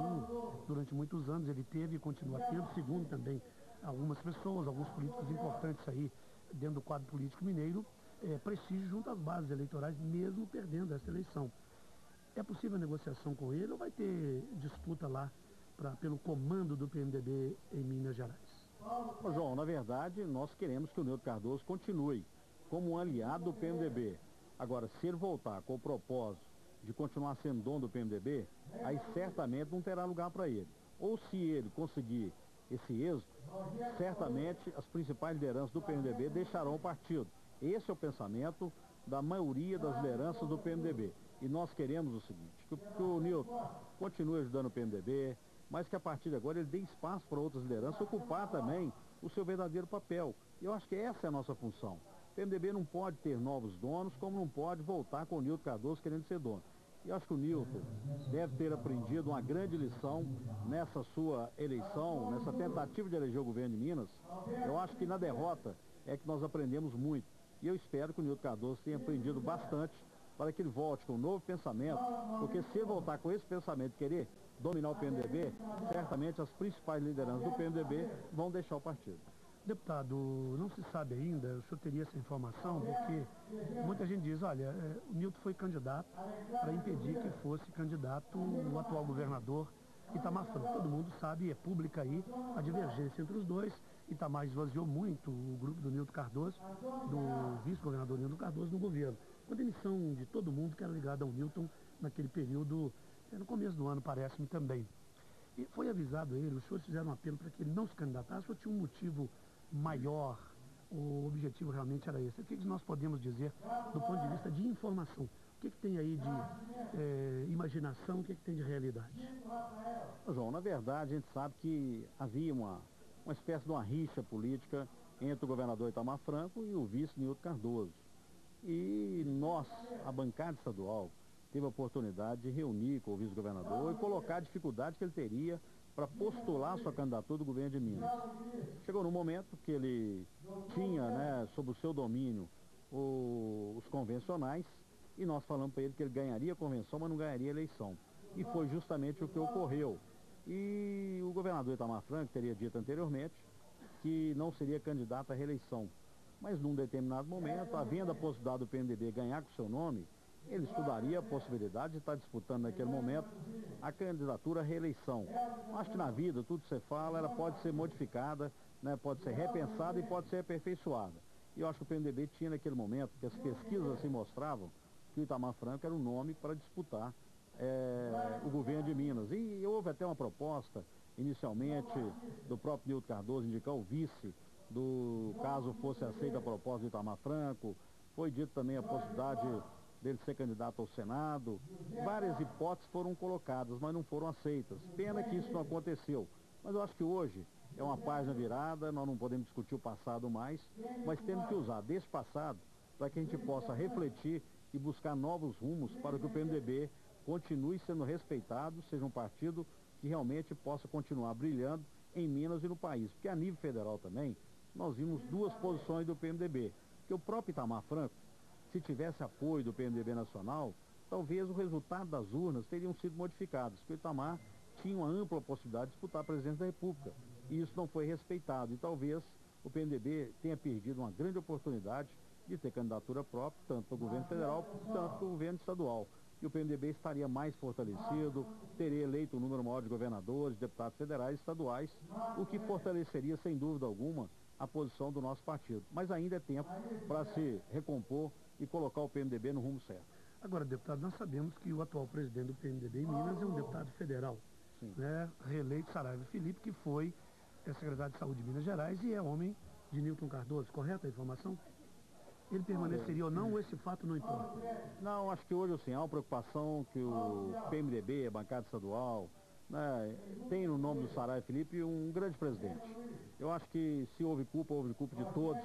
durante muitos anos, ele teve e continua tendo, segundo também algumas pessoas, alguns políticos importantes aí dentro do quadro político mineiro, prestígio junto às bases eleitorais, mesmo perdendo essa eleição. É possível negociação com ele ou vai ter disputa lá pelo comando do PMDB em Minas Gerais? Ô, João, na verdade, nós queremos que o Newton Cardoso continue como um aliado do PMDB. Agora, se ele voltar com o propósito de continuar sendo dono do PMDB, aí certamente não terá lugar para ele. Ou se ele conseguir esse êxito, certamente as principais lideranças do PMDB deixarão o partido. Esse é o pensamento da maioria das lideranças do PMDB. E nós queremos o seguinte, que o Newton continue ajudando o PMDB, mas que a partir de agora ele dê espaço para outras lideranças ocupar também o seu verdadeiro papel. E eu acho que essa é a nossa função. O PMDB não pode ter novos donos, como não pode voltar com o Newton Cardoso querendo ser dono. E acho que o Nilton deve ter aprendido uma grande lição nessa sua eleição, nessa tentativa de eleger o governo de Minas. Eu acho que na derrota é que nós aprendemos muito. E eu espero que o Nilton Cardoso tenha aprendido bastante para que ele volte com um novo pensamento, porque se ele voltar com esse pensamento e querer dominar o PMDB, certamente as principais lideranças do PMDB vão deixar o partido. Deputado, não se sabe ainda, o senhor teria essa informação, porque muita gente diz, olha, o Nilton foi candidato para impedir que fosse candidato o atual governador Itamar Franco. Todo mundo sabe, é pública aí a divergência entre os dois. Itamar esvaziou muito o grupo do Nilton Cardoso, do vice-governador Nilton Cardoso no governo. Com a demissão de todo mundo que era ligado ao Nilton naquele período, no começo do ano, parece-me também. E foi avisado a ele, os senhores fizeram um apelo para que ele não se candidatasse, ou tinha um motivo maior, o objetivo realmente era esse? O que nós podemos dizer do ponto de vista de informação? O que tem aí de imaginação, o que tem de realidade? João, na verdade a gente sabe que havia uma espécie de uma rixa política entre o governador Itamar Franco e o vice Nilton Cardoso. E nós, a bancada estadual, teve a oportunidade de reunir com o vice-governador e colocar a dificuldade que ele teria para postular sua candidatura do governo de Minas. Chegou no momento que ele tinha, né, sob o seu domínio, os convencionais, e nós falamos para ele que ele ganharia a convenção, mas não ganharia a eleição. E foi justamente o que ocorreu. E o governador Itamar Franco teria dito anteriormente que não seria candidato à reeleição. Mas num determinado momento, havendo a possibilidade do PMDB ganhar com seu nome, ele estudaria a possibilidade de estar disputando naquele momento a candidatura à reeleição. Acho que na vida, tudo que você fala, ela pode ser modificada, né, pode ser repensada e pode ser aperfeiçoada. E eu acho que o PMDB tinha naquele momento, que as pesquisas assim mostravam, que o Itamar Franco era o nome para disputar o governo de Minas. E houve até uma proposta, inicialmente, do próprio Nilton Cardoso indicar o vice, caso fosse aceita a proposta do Itamar Franco. Foi dito também a possibilidade dele ser candidato ao Senado. Várias hipóteses foram colocadas, mas não foram aceitas. Pena que isso não aconteceu. Mas eu acho que hoje é uma página virada, nós não podemos discutir o passado mais, mas temos que usar desse passado para que a gente possa refletir e buscar novos rumos para que o PMDB continue sendo respeitado, seja um partido que realmente possa continuar brilhando em Minas e no país. Porque a nível federal também, nós vimos duas posições do PMDB. Porque o próprio Itamar Franco, se tivesse apoio do PMDB nacional, talvez o resultado das urnas teriam sido modificados, porque o Itamar tinha uma ampla possibilidade de disputar a presidência da República. E isso não foi respeitado. E talvez o PMDB tenha perdido uma grande oportunidade de ter candidatura própria, tanto para o governo federal, quanto para o governo estadual. E o PMDB estaria mais fortalecido, teria eleito um número maior de governadores, deputados federais e estaduais, o que fortaleceria, sem dúvida alguma, a posição do nosso partido. Mas ainda é tempo para se recompor e colocar o PMDB no rumo certo. Agora, deputado, nós sabemos que o atual presidente do PMDB em Minas é um deputado federal, né, reeleito Saraiva Felipe, que foi secretário de Saúde de Minas Gerais e é homem de Nilton Cardoso, correta a informação? Ele permaneceria ou não, ou esse fato não importa? Não, acho que hoje assim, há uma preocupação que o PMDB, a bancada estadual, né, tem no nome do Saraiva Felipe um grande presidente. Eu acho que se houve culpa de todos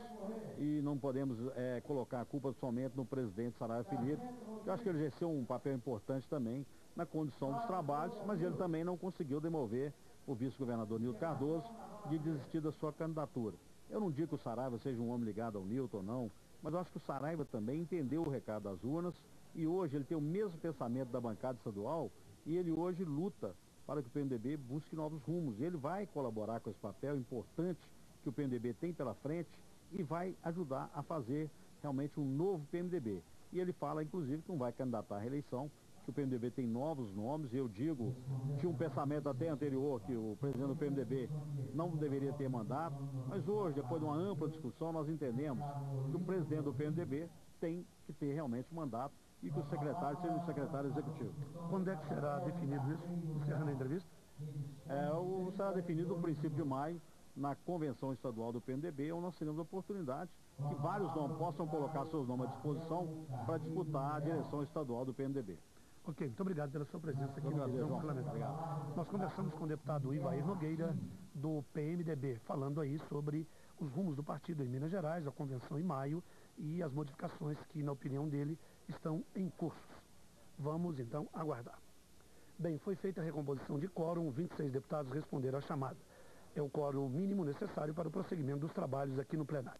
e não podemos colocar a culpa somente no presidente Saraiva Felipe. Eu acho que ele exerceu um papel importante também na condução dos trabalhos, mas ele também não conseguiu demover o vice-governador Nilton Cardoso de desistir da sua candidatura. Eu não digo que o Saraiva seja um homem ligado ao Nilton ou não, mas eu acho que o Saraiva também entendeu o recado das urnas e hoje ele tem o mesmo pensamento da bancada estadual e ele hoje luta para que o PMDB busque novos rumos. Ele vai colaborar com esse papel importante que o PMDB tem pela frente e vai ajudar a fazer realmente um novo PMDB. E ele fala, inclusive, que não vai candidatar à reeleição, que o PMDB tem novos nomes, e eu digo, tinha um pensamento até anterior que o presidente do PMDB não deveria ter mandato, mas hoje, depois de uma ampla discussão, nós entendemos que o presidente do PMDB tem que ter realmente mandato e que o secretário seja um secretário executivo. Quando é que será definido isso? Encerrando a entrevista? Será definido no princípio de maio, na convenção estadual do PMDB, onde nós teremos a oportunidade que vários nomes possam colocar seus nomes à disposição para disputar a direção estadual do PMDB. Ok, muito obrigado pela sua presença aqui no Visão Parlamentar. Nós conversamos com o deputado Ivair Nogueira, do PMDB, falando aí sobre os rumos do partido em Minas Gerais, a convenção em maio e as modificações que, na opinião dele, estão em curso. Vamos, então, aguardar. Bem, foi feita a recomposição de quórum, 26 deputados responderam à chamada. É o quórum mínimo necessário para o prosseguimento dos trabalhos aqui no plenário.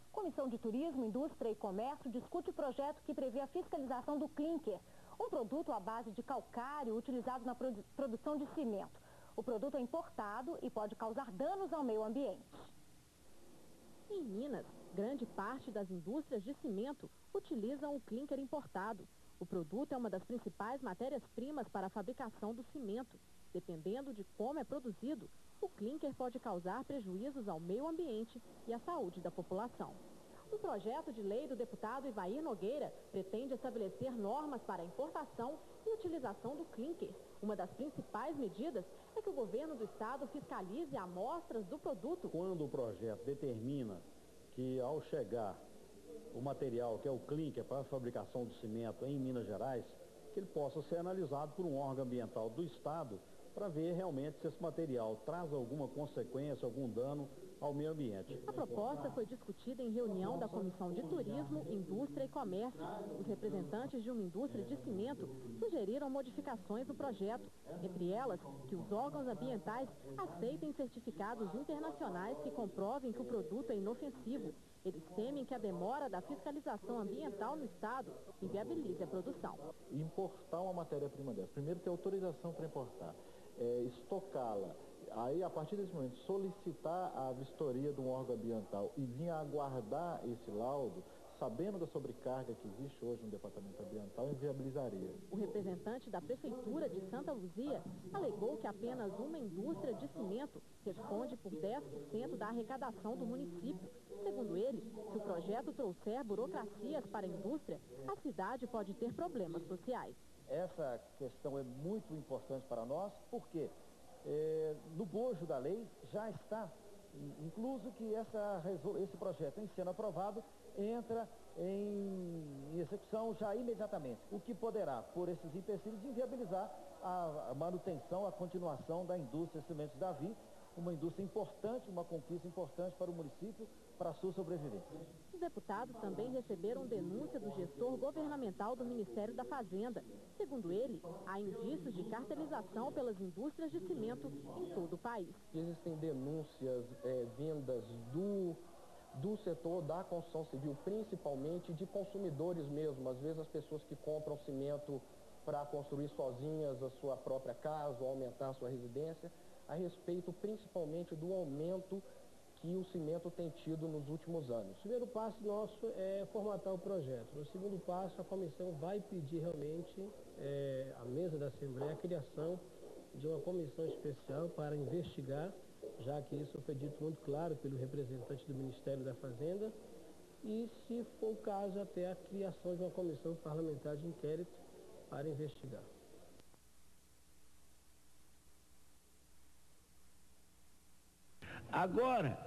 A Comissão de Turismo, Indústria e Comércio discute o projeto que prevê a fiscalização do clinker, um produto à base de calcário utilizado na produção de cimento. O produto é importado e pode causar danos ao meio ambiente. Em Minas, grande parte das indústrias de cimento utilizam o clinker importado. O produto é uma das principais matérias-primas para a fabricação do cimento. Dependendo de como é produzido, o clinker pode causar prejuízos ao meio ambiente e à saúde da população. Um projeto de lei do deputado Ivair Nogueira pretende estabelecer normas para a importação e utilização do clinker. Uma das principais medidas é que o governo do estado fiscalize amostras do produto. Quando o projeto determina que ao chegar o material, que é o clinker para a fabricação do cimento em Minas Gerais, que ele possa ser analisado por um órgão ambiental do estado para ver realmente se esse material traz alguma consequência, algum dano ao meio ambiente. A proposta foi discutida em reunião da Comissão de Turismo, Indústria e Comércio. Os representantes de uma indústria de cimento sugeriram modificações no projeto, entre elas que os órgãos ambientais aceitem certificados internacionais que comprovem que o produto é inofensivo. Eles temem que a demora da fiscalização ambiental no estado inviabilize a produção. Importar uma matéria-prima dessa, primeiro ter autorização para importar, estocá-la, aí a partir desse momento solicitar a vistoria de um órgão ambiental e vir aguardar esse laudo, sabendo da sobrecarga que existe hoje no departamento ambiental, inviabilizaria. O representante da Prefeitura de Santa Luzia alegou que apenas uma indústria de cimento responde por 10% da arrecadação do município. Segundo ele, se o projeto trouxer burocracias para a indústria, a cidade pode ter problemas sociais. Essa questão é muito importante para nós, porque no bojo da lei já está incluso que esse projeto, em sendo aprovado, entra em execução já imediatamente, o que poderá, por esses empecilhos, inviabilizar a manutenção, a continuação da indústria Cimentos Davi, uma indústria importante, uma conquista importante para o município, para a sua sobrevivência. Os deputados também receberam denúncia do gestor governamental do Ministério da Fazenda. Segundo ele, há indícios de cartelização pelas indústrias de cimento em todo o país. Existem denúncias vindas do setor da construção civil, principalmente de consumidores mesmo. Às vezes as pessoas que compram cimento para construir sozinhas a sua própria casa ou aumentar a sua residência, a respeito principalmente do aumento que o cimento tem tido nos últimos anos. O primeiro passo nosso é formatar o projeto. No segundo passo, a comissão vai pedir realmente à mesa da Assembleia a criação de uma comissão especial para investigar, já que isso foi dito muito claro pelo representante do Ministério da Fazenda, e, se for o caso, até a criação de uma comissão parlamentar de inquérito para investigar. Agora,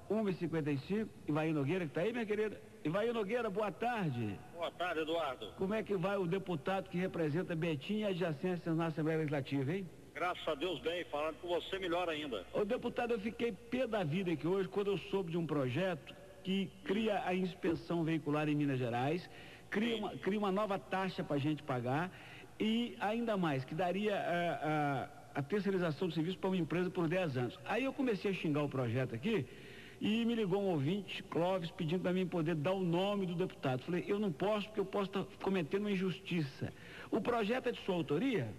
1h55, Ivair Nogueira, que está aí, minha querida. Ivair Nogueira, boa tarde. Boa tarde, Eduardo. Como é que vai o deputado que representa Betim e adjacências na Assembleia Legislativa, hein? Graças a Deus bem, falando com você melhor ainda. Ô deputado, eu fiquei pé da vida aqui hoje quando eu soube de um projeto que cria a inspeção veicular em Minas Gerais, cria uma nova taxa para a gente pagar e ainda mais, que daria a terceirização do serviço para uma empresa por 10 anos. Aí eu comecei a xingar o projeto aqui e me ligou um ouvinte, Clóvis, pedindo para mim poder dar o nome do deputado. Falei, eu não posso porque eu posso estar cometendo uma injustiça. O projeto é de sua autoria?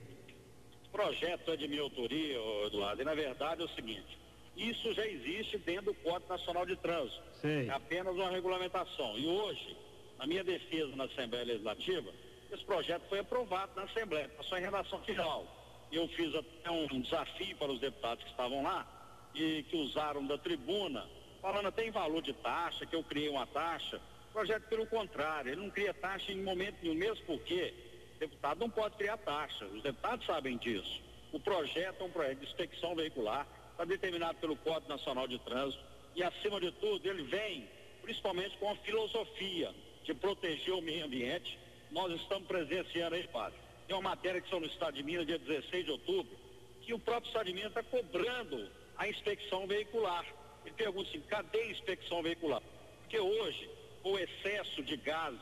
O projeto é de minha autoria, Eduardo, e na verdade é o seguinte, isso já existe dentro do Código Nacional de Trânsito. Sei. É apenas uma regulamentação. E hoje, na minha defesa na Assembleia Legislativa, esse projeto foi aprovado na Assembleia, passou em redação final. Eu fiz até um desafio para os deputados que estavam lá e que usaram da tribuna, falando até em valor de taxa, que eu criei uma taxa. O projeto, pelo contrário, ele não cria taxa em momento nenhum, mesmo porque o deputado não pode criar taxa. Os deputados sabem disso. O projeto é um projeto de inspecção veicular, está determinado pelo Código Nacional de Trânsito e, acima de tudo, ele vem principalmente com a filosofia de proteger o meio ambiente. Nós estamos presenciando aí, padre. Tem uma matéria que saiu no Estado de Minas, dia 16 de outubro, que o próprio Estado de Minas está cobrando a inspeção veicular. Ele pergunta assim, cadê a inspeção veicular? Porque hoje, o excesso de gases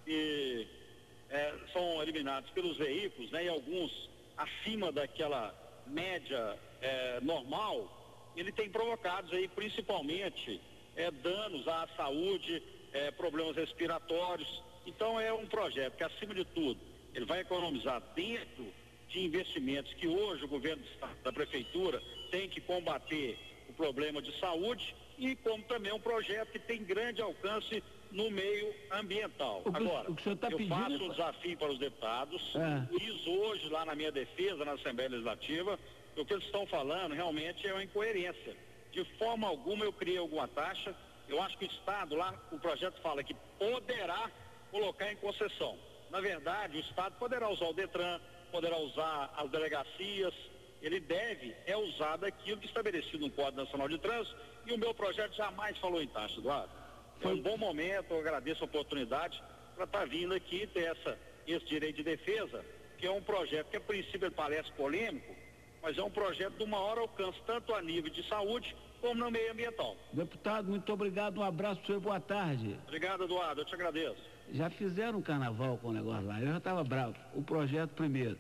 que são eliminados pelos veículos, né, e alguns acima daquela média normal, ele tem provocado aí principalmente danos à saúde, problemas respiratórios. Então é um projeto que, acima de tudo, ele vai economizar dentro de investimentos que hoje o governo do estado, da prefeitura, tem que combater o problema de saúde, e como também um projeto que tem grande alcance no meio ambiental. Agora, eu faço um desafio para os deputados, fiz hoje lá na minha defesa, na Assembleia Legislativa, o que eles estão falando realmente é uma incoerência. De forma alguma eu criei alguma taxa. Eu acho que o Estado, lá o projeto fala que poderá colocar em concessão. Na verdade, o Estado poderá usar o DETRAN, poderá usar as delegacias, ele deve usar daquilo que é estabelecido no Código Nacional de Trânsito, e o meu projeto jamais falou em taxa, Eduardo. Foi um bom momento, eu agradeço a oportunidade para estar vindo aqui ter esse direito de defesa, que é um projeto que a princípio ele parece polêmico, mas é um projeto de maior alcance, tanto a nível de saúde como no meio ambiental. Deputado, muito obrigado, um abraço para o senhor, boa tarde. Obrigado, Eduardo, eu te agradeço. Já fizeram um carnaval com o negócio lá, eu já estava bravo. O projeto, primeiro,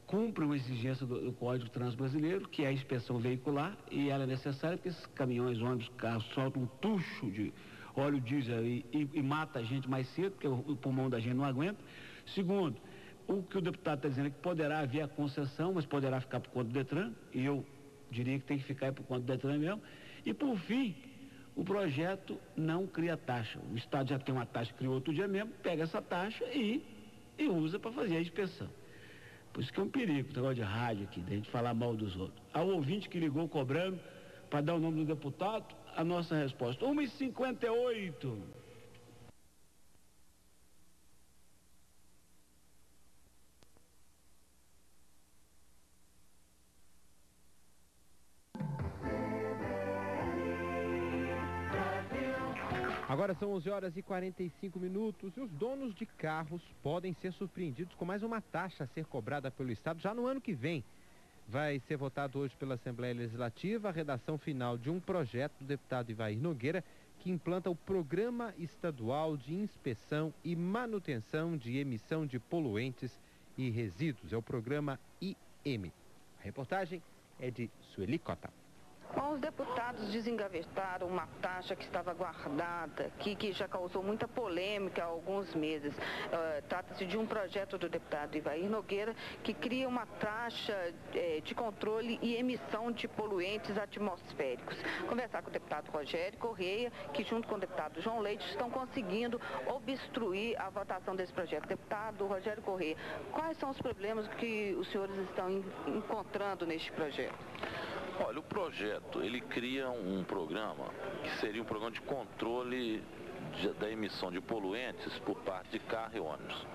cumpre uma exigência do Código de Trânsito Brasileiro, que é a inspeção veicular, e ela é necessária porque esses caminhões, ônibus, carros soltam um tucho de óleo diesel e mata a gente mais cedo, porque o pulmão da gente não aguenta. Segundo, o que o deputado está dizendo é que poderá haver a concessão, mas poderá ficar por conta do DETRAN, e eu diria que tem que ficar por conta do DETRAN mesmo. E por fim, o projeto não cria taxa. O Estado já tem uma taxa, criou outro dia mesmo, pega essa taxa e usa para fazer a inspeção. Por isso que é um perigo, o negócio de rádio aqui, da gente falar mal dos outros. Ao ouvinte que ligou cobrando para dar o nome do deputado, a nossa resposta, 1h58. Agora são 11h45 e os donos de carros podem ser surpreendidos com mais uma taxa a ser cobrada pelo Estado já no ano que vem. Vai ser votado hoje pela Assembleia Legislativa a redação final de um projeto do deputado Ivair Nogueira que implanta o Programa Estadual de Inspeção e Manutenção de Emissão de Poluentes e Resíduos. É o programa IM. A reportagem é de Sueli Cota. Bom, os deputados desengavetaram uma taxa que estava guardada, que já causou muita polêmica há alguns meses. Trata-se de um projeto do deputado Ivair Nogueira que cria uma taxa de controle e emissão de poluentes atmosféricos. Conversar com o deputado Rogério Correia, que junto com o deputado João Leite estão conseguindo obstruir a votação desse projeto. Deputado Rogério Correia, quais são os problemas que os senhores estão encontrando neste projeto? Olha, o projeto, ele cria um programa que seria um programa de controle da emissão de poluentes por parte de carro e ônibus.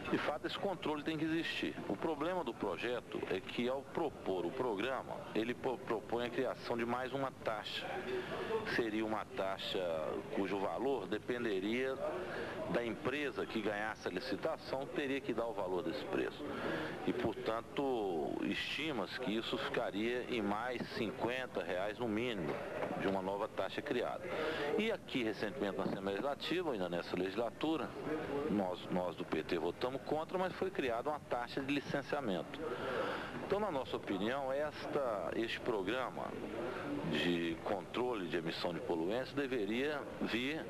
De fato, esse controle tem que existir. O problema do projeto é que, ao propor o programa, ele propõe a criação de mais uma taxa. Seria uma taxa cujo valor dependeria da empresa que ganhasse a licitação, teria que dar o valor desse preço. E, portanto, estima-se que isso ficaria em mais R$50 no mínimo de uma nova taxa criada. E aqui, recentemente, na Assembleia Legislativa, ainda nessa legislatura, nós do PT votamos contra, mas foi criada uma taxa de licenciamento. Então, na nossa opinião, este programa de controle de emissão de poluentes deveria vir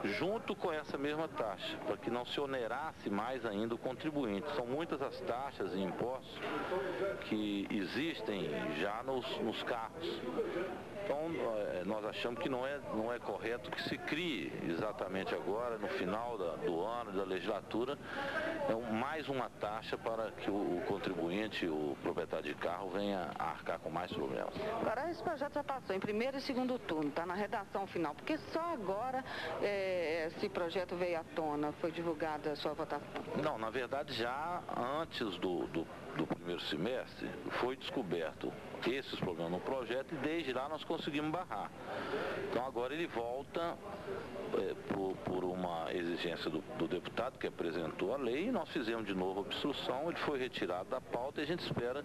junto com essa mesma taxa, para que não se onerasse mais ainda o contribuinte. São muitas as taxas e impostos que existem já nos carros. Então, nós achamos que não é correto que se crie exatamente agora, no final do ano, da legislatura, mais uma taxa para que o contribuinte, o proprietário de carro, venha a arcar com mais problemas. Agora, esse projeto já passou em primeiro e segundo turno, está na redação final, porque só agora esse projeto veio à tona, foi divulgada a sua votação? Não, na verdade, já antes do primeiro semestre, foi descoberto esses problemas no projeto e desde lá nós conseguimos barrar. Então agora ele volta por uma exigência do deputado que apresentou a lei, e nós fizemos de novo a obstrução, ele foi retirado da pauta e a gente espera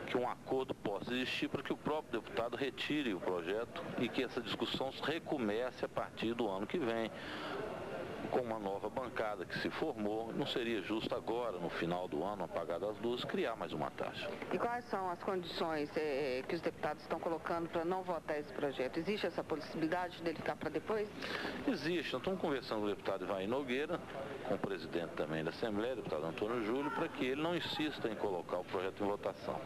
que um acordo possa existir para que o próprio deputado retire o projeto e que essa discussão recomece a partir do ano que vem, com uma nova bancada que se formou. Não seria justo agora, no final do ano, apagadas as luzes, criar mais uma taxa. E quais são as condições que os deputados estão colocando para não votar esse projeto? Existe essa possibilidade dele ficar para depois? Existe. Nós estamos conversando com o deputado Ivair Nogueira, com o presidente também da Assembleia, o deputado Antônio Júlio, para que ele não insista em colocar o projeto em votação.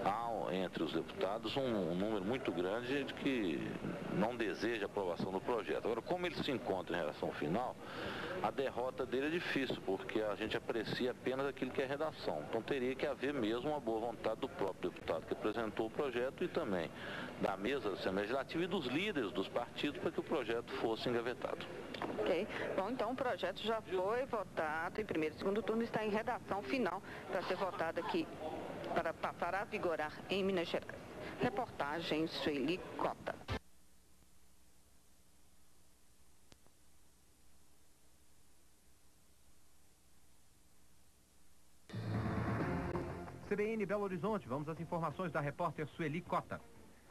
Há entre os deputados um número muito grande de que não deseja a aprovação do projeto. Agora, como ele se encontra em relação final, a derrota dele é difícil, porque a gente aprecia apenas aquilo que é redação. Então teria que haver mesmo uma boa vontade do próprio deputado que apresentou o projeto e também da mesa da Assembleia Legislativa e dos líderes dos partidos para que o projeto fosse engavetado. Ok. Bom, então o projeto já foi votado em primeiro e segundo turno, está em redação final para ser votado aqui, para vigorar em Minas Gerais. Reportagem Sueli Cota. CBN Belo Horizonte, vamos às informações da repórter Sueli Cota.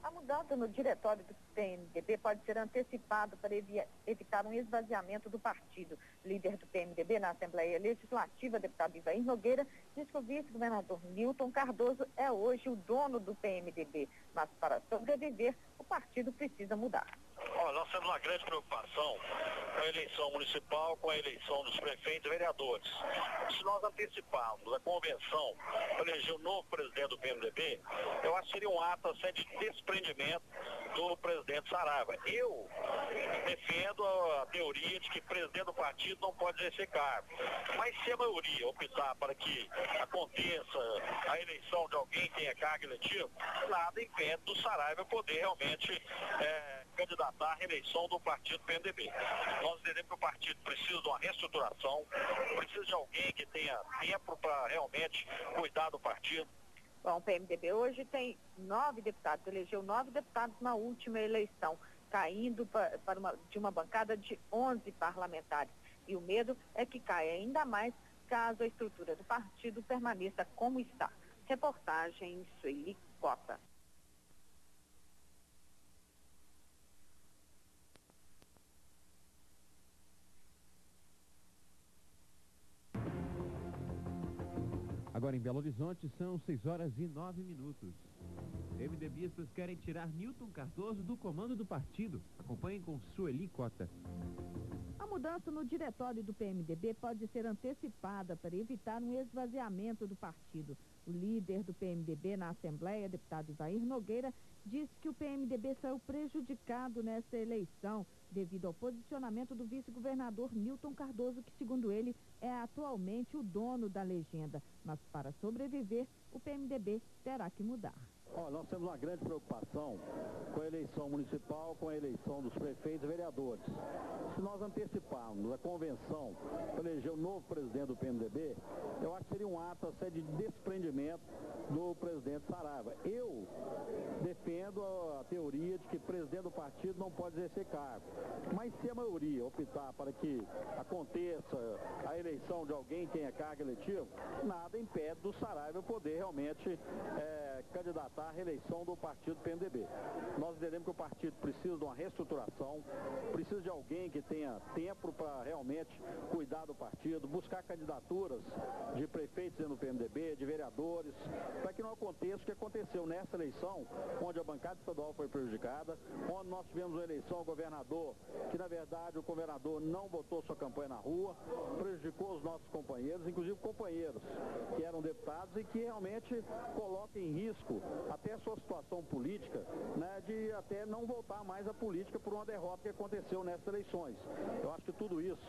A mudança no diretório do PMDB pode ser antecipada para evitar um esvaziamento do partido. O líder do PMDB na Assembleia Legislativa, deputado Ivair Nogueira, diz que o vice-governador Newton Cardoso é hoje o dono do PMDB, mas para sobreviver, o partido precisa mudar. Nós temos uma grande preocupação com a eleição municipal, com a eleição dos prefeitos e vereadores. Se nós anteciparmos a convenção para eleger o novo presidente do PMDB, eu acho que seria um ato assim, de desprendimento do presidente Saraiva. Eu defendo a teoria de que presidente do partido não pode exercer cargo. Mas se a maioria optar para que aconteça a eleição de alguém que tenha cargo eletivo, nada impede do Saraiva poder realmente candidatar à reeleição do partido PMDB. Nós entendemos que o partido precisa de uma reestruturação, precisa de alguém que tenha tempo para realmente cuidar do partido. Bom, o PMDB hoje tem 9 deputados, elegeu 9 deputados na última eleição, caindo de uma bancada de 11 parlamentares. E o medo é que caia ainda mais caso a estrutura do partido permaneça como está. Reportagem Sueli Cota. Agora em Belo Horizonte são 6h09. MDBistas querem tirar Newton Cardoso do comando do partido. Acompanhem com Sueli Cota. A mudança no diretório do PMDB pode ser antecipada para evitar um esvaziamento do partido. O líder do PMDB na Assembleia, deputado Ivair Nogueira, disse que o PMDB saiu prejudicado nessa eleição devido ao posicionamento do vice-governador Newton Cardoso, que, segundo ele, é atualmente o dono da legenda. Mas para sobreviver, o PMDB terá que mudar. Nós temos uma grande preocupação com a eleição municipal, com a eleição dos prefeitos e vereadores. Se nós anteciparmos a convenção para eleger o novo presidente do PMDB, eu acho que seria um ato até de desprendimento do presidente Saraiva. Eu defendo a teoria de que presidente do partido não pode exercer cargo. Mas se a maioria optar para que aconteça a eleição de alguém que tenha cargo eletivo, nada impede do Saraiva poder realmente candidatar à reeleição do partido PMDB. Nós entendemos que o partido precisa de uma reestruturação, precisa de alguém que tenha tempo para realmente cuidar do partido, buscar candidaturas de prefeitos no PMDB, de vereadores, para que não aconteça o que aconteceu nessa eleição, onde a bancada estadual foi prejudicada, onde nós tivemos uma eleição ao governador, que na verdade o governador não botou sua campanha na rua, prejudicou os nossos companheiros, inclusive companheiros que eram deputados e que realmente colocam em risco até a sua situação política, né, de até não voltar mais à política por uma derrota que aconteceu nessas eleições. Eu acho que tudo isso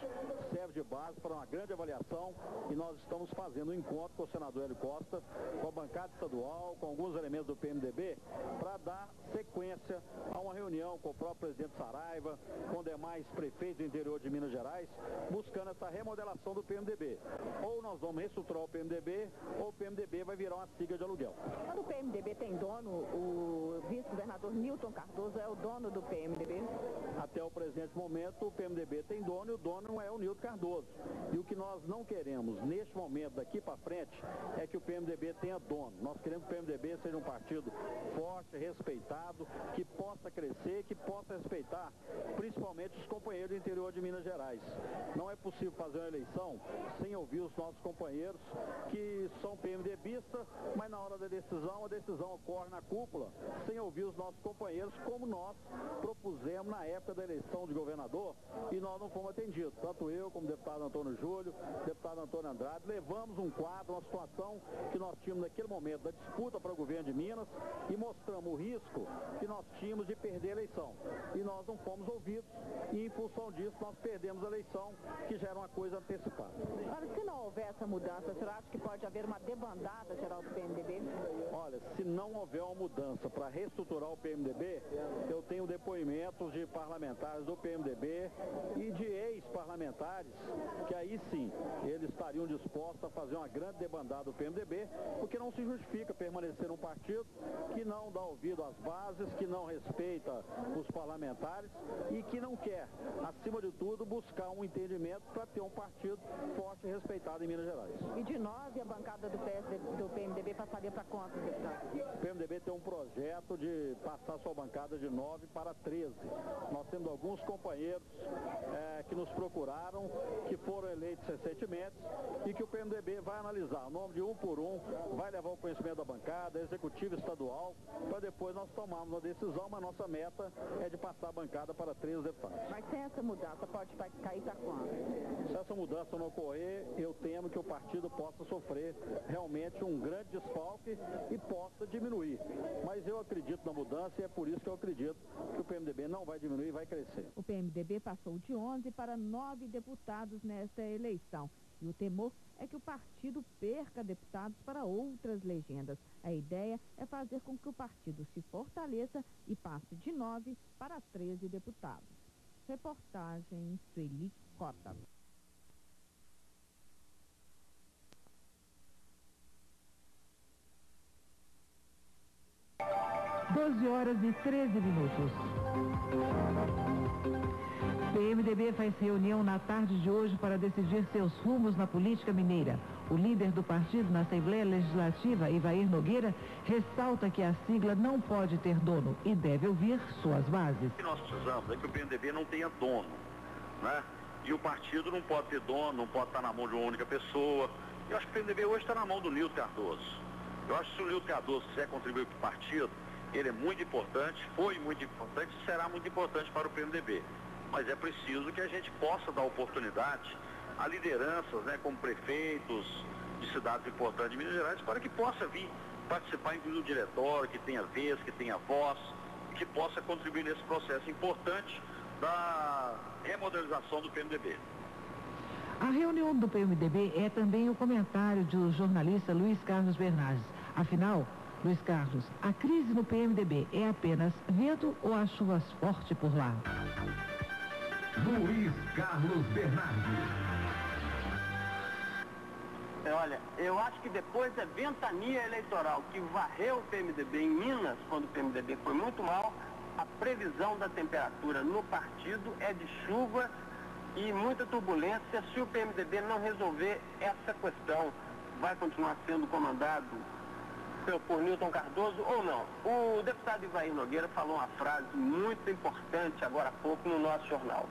serve de base para uma grande avaliação e nós estamos fazendo um encontro com o senador Hélio Costa, com a bancada estadual, com alguns elementos do PMDB, para dar sequência a uma reunião com o próprio presidente Saraiva, com demais prefeitos do interior de Minas Gerais, buscando essa remodelação do PMDB. Ou nós vamos reestruturar o PMDB, ou o PMDB vai virar uma sigla de aluguel. Quando o PMDB tem dono, o vice-governador Newton Cardoso é o dono do PMDB? Até o presente momento, o PMDB tem dono e o dono é o Nilton Cardoso. E o que nós não queremos, neste momento, daqui para frente, é que o PMDB tenha dono. Nós queremos que o PMDB seja um partido forte, respeitado, que possa crescer, que possa respeitar, principalmente os companheiros do interior de Minas Gerais. Não é possível fazer uma eleição sem ouvir os nossos companheiros que são PMDBistas, mas na hora da decisão, a decisão ocorre na cúpula, sem ouvir os nossos companheiros, como nós propusemos na época da eleição de governador, e nós não fomos atendidos. Tanto eu, como o deputado Antônio Júlio, deputado Antônio Andrade, levamos um quadro, uma situação que nós tínhamos naquele momento da disputa para o governo de Minas e mostramos o risco que nós tínhamos de perder a eleição. E nós não fomos ouvidos e, em função disso, nós perdemos a eleição, que já era uma coisa antecipada. Agora, se não houver essa mudança, o senhor acha que pode haver uma debandada geral do PMDB? Olha, se não houver uma mudança para reestruturar o PMDB, eu tenho depoimentos de parlamentares do PMDB e de ex-parlamentares que aí sim, eles estariam dispostos a fazer uma grande debandada do PMDB, porque não se justifica permanecer num partido que não dá ouvido às bases, que não respeita os parlamentares e que não quer, acima de tudo, buscar um entendimento para ter um partido forte e respeitado em Minas Gerais. E de 9, a bancada do PMDB passaria para quantos, deputado? O PMDB tem um projeto de passar sua bancada de 9 para 13. Nós temos alguns companheiros que nos procuraram, que foram eleitos recentemente e que o PMDB vai analisar, o nome de um por um, vai levar o conhecimento da bancada, executivo estadual, para depois nós tomarmos uma decisão, mas nossa meta é de passar a bancada para 13 deputados. Mas sem essa mudança, pode cair para quanto? Se essa mudança não ocorrer, eu temo que o partido possa sofrer realmente um grande desfalque e possa diminuir. Mas eu acredito na mudança e é por isso que eu acredito que o PMDB não vai diminuir e vai crescer. O PMDB passou de 11 para 9 deputados nesta eleição. E o temor é que o partido perca deputados para outras legendas. A ideia é fazer com que o partido se fortaleça e passe de 9 para 13 deputados. Reportagem Sueli Cota. 12h13. O PMDB faz reunião na tarde de hoje para decidir seus rumos na política mineira. O líder do partido na Assembleia Legislativa, Ivair Nogueira, ressalta que a sigla não pode ter dono e deve ouvir suas bases. O que nós precisamos é que o PMDB não tenha dono, né? E o partido não pode ter dono, não pode estar na mão de uma única pessoa. Eu acho que o PMDB hoje está na mão do Nilton Cardoso. Eu acho que se o Nilton Cardoso quiser contribuir para o partido, ele é muito importante, foi muito importante e será muito importante para o PMDB. Mas é preciso que a gente possa dar oportunidade a lideranças, né, como prefeitos de cidades importantes de Minas Gerais, para que possa vir participar inclusive do diretório, que tenha vez, que tenha voz, e que possa contribuir nesse processo importante da remodernização do PMDB. A reunião do PMDB é também o comentário do jornalista Luiz Carlos Bernardes. Afinal, Luiz Carlos, a crise no PMDB é apenas vento ou há chuvas fortes por lá? Luiz Carlos Bernardes. Olha, eu acho que depois da ventania eleitoral que varreu o PMDB em Minas, quando o PMDB foi muito mal, a previsão da temperatura no partido é de chuva e muita turbulência se o PMDB não resolver essa questão. Vai continuar sendo comandado por Nilton Cardoso ou não? O deputado Ivair Nogueira falou uma frase muito importante agora há pouco no nosso jornal.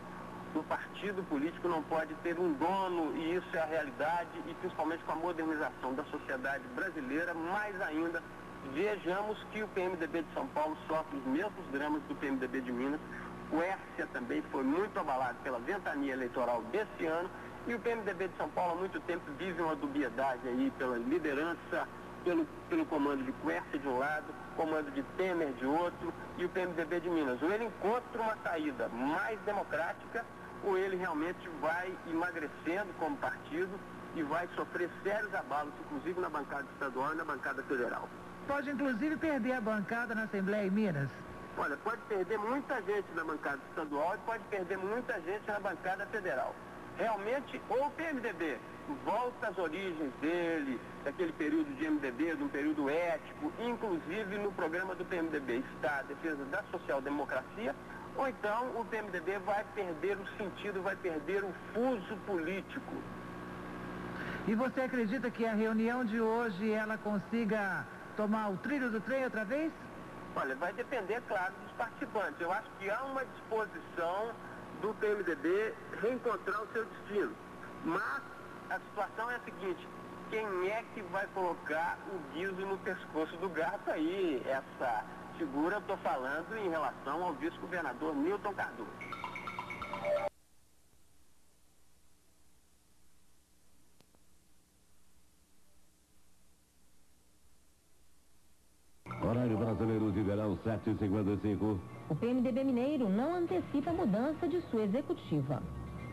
O partido político não pode ter um dono, e isso é a realidade, e principalmente com a modernização da sociedade brasileira, mais ainda, vejamos que o PMDB de São Paulo sofre os mesmos dramas do PMDB de Minas. O Hércia também foi muito abalado pela ventania eleitoral desse ano, e o PMDB de São Paulo há muito tempo vive uma dubiedade aí pela liderança, pelo comando de Quercia de um lado, comando de Temer de outro, e o PMDB de Minas. Ou ele encontra uma saída mais democrática, ou ele realmente vai emagrecendo como partido e vai sofrer sérios abalos, inclusive na bancada estadual e na bancada federal. Pode inclusive perder a bancada na Assembleia em Minas? Olha, pode perder muita gente na bancada estadual e pode perder muita gente na bancada federal. Realmente, ou o PMDB volta às origens dele, daquele período de MDB, de um período ético, inclusive no programa do PMDB está a defesa da social-democracia, ou então o PMDB vai perder o sentido, vai perder o fuso político. E você acredita que a reunião de hoje ela consiga tomar o trilho do trem outra vez? Olha, vai depender, claro, dos participantes. Eu acho que há uma disposição do PMDB reencontrar o seu destino. Mas a situação é a seguinte: quem é que vai colocar o guiso no pescoço do gato aí? Essa figura eu estou falando em relação ao vice-governador Newton Cardoso. Horário brasileiro de verão, 7h55. O PMDB mineiro não antecipa a mudança de sua executiva.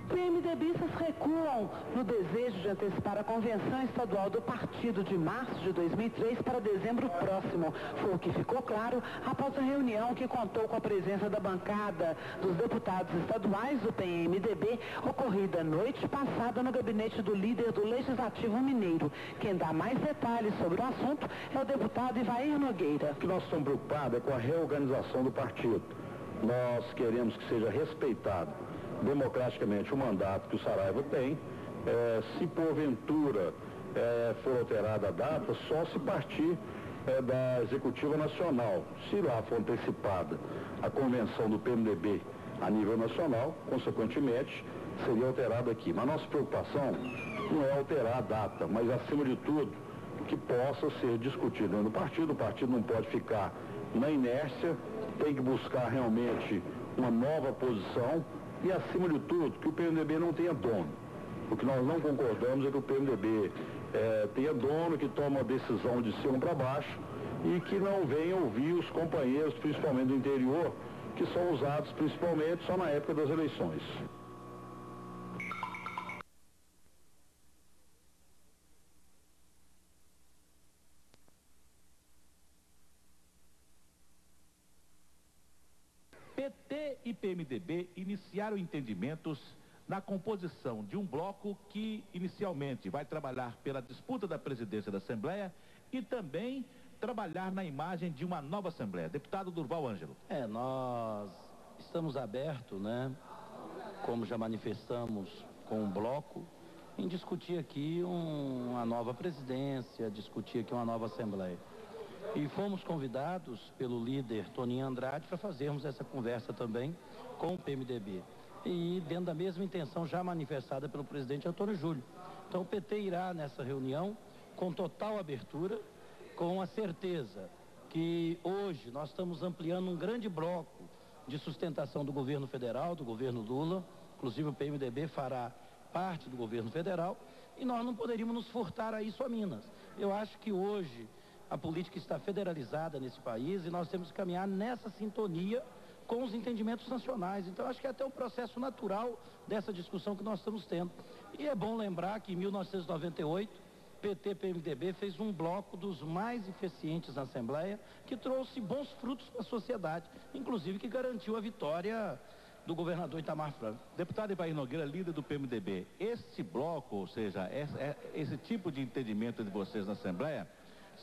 PMDBistas recuam no desejo de antecipar a convenção estadual do partido de março de 2003 para dezembro próximo. Foi o que ficou claro após a reunião que contou com a presença da bancada dos deputados estaduais do PMDB, ocorrida noite passada no gabinete do líder do Legislativo Mineiro. Quem dá mais detalhes sobre o assunto é o deputado Ivair Nogueira. O que nós estamos preocupados é com a reorganização do partido. Nós queremos que seja respeitado democraticamente o mandato que o Saraiva tem. Se porventura for alterada a data, só se partir da Executiva Nacional. Se lá for antecipada a convenção do PMDB a nível nacional, consequentemente, seria alterada aqui. Mas nossa preocupação não é alterar a data, mas, acima de tudo, que possa ser discutido dentro do partido. O partido não pode ficar na inércia, tem que buscar realmente uma nova posição. E, acima de tudo, que o PMDB não tenha dono. O que nós não concordamos é que o PMDB tenha dono, que toma a decisão de cima para baixo e que não venha ouvir os companheiros, principalmente do interior, que são usados principalmente só na época das eleições. PT e PMDB iniciaram entendimentos na composição de um bloco que inicialmente vai trabalhar pela disputa da presidência da Assembleia e também trabalhar na imagem de uma nova Assembleia. Deputado Durval Ângelo. Nós estamos abertos, né, como já manifestamos com o bloco, em discutir aqui uma nova presidência, discutir aqui uma nova Assembleia. E fomos convidados pelo líder Toninho Andrade para fazermos essa conversa também com o PMDB. E dentro da mesma intenção já manifestada pelo presidente Antônio Júlio. Então o PT irá nessa reunião com total abertura, com a certeza que hoje nós estamos ampliando um grande bloco de sustentação do governo federal, do governo Lula. Inclusive o PMDB fará parte do governo federal e nós não poderíamos nos furtar a isso a Minas. Eu acho que hoje a política está federalizada nesse país e nós temos que caminhar nessa sintonia com os entendimentos nacionais. Então, acho que é até um processo natural dessa discussão que nós estamos tendo. E é bom lembrar que em 1998, PT e PMDB fez um bloco dos mais eficientes na Assembleia, que trouxe bons frutos para a sociedade, inclusive que garantiu a vitória do governador Itamar Franco. Deputado Ivair Nogueira, líder do PMDB, esse bloco, ou seja, esse tipo de entendimento de vocês na Assembleia,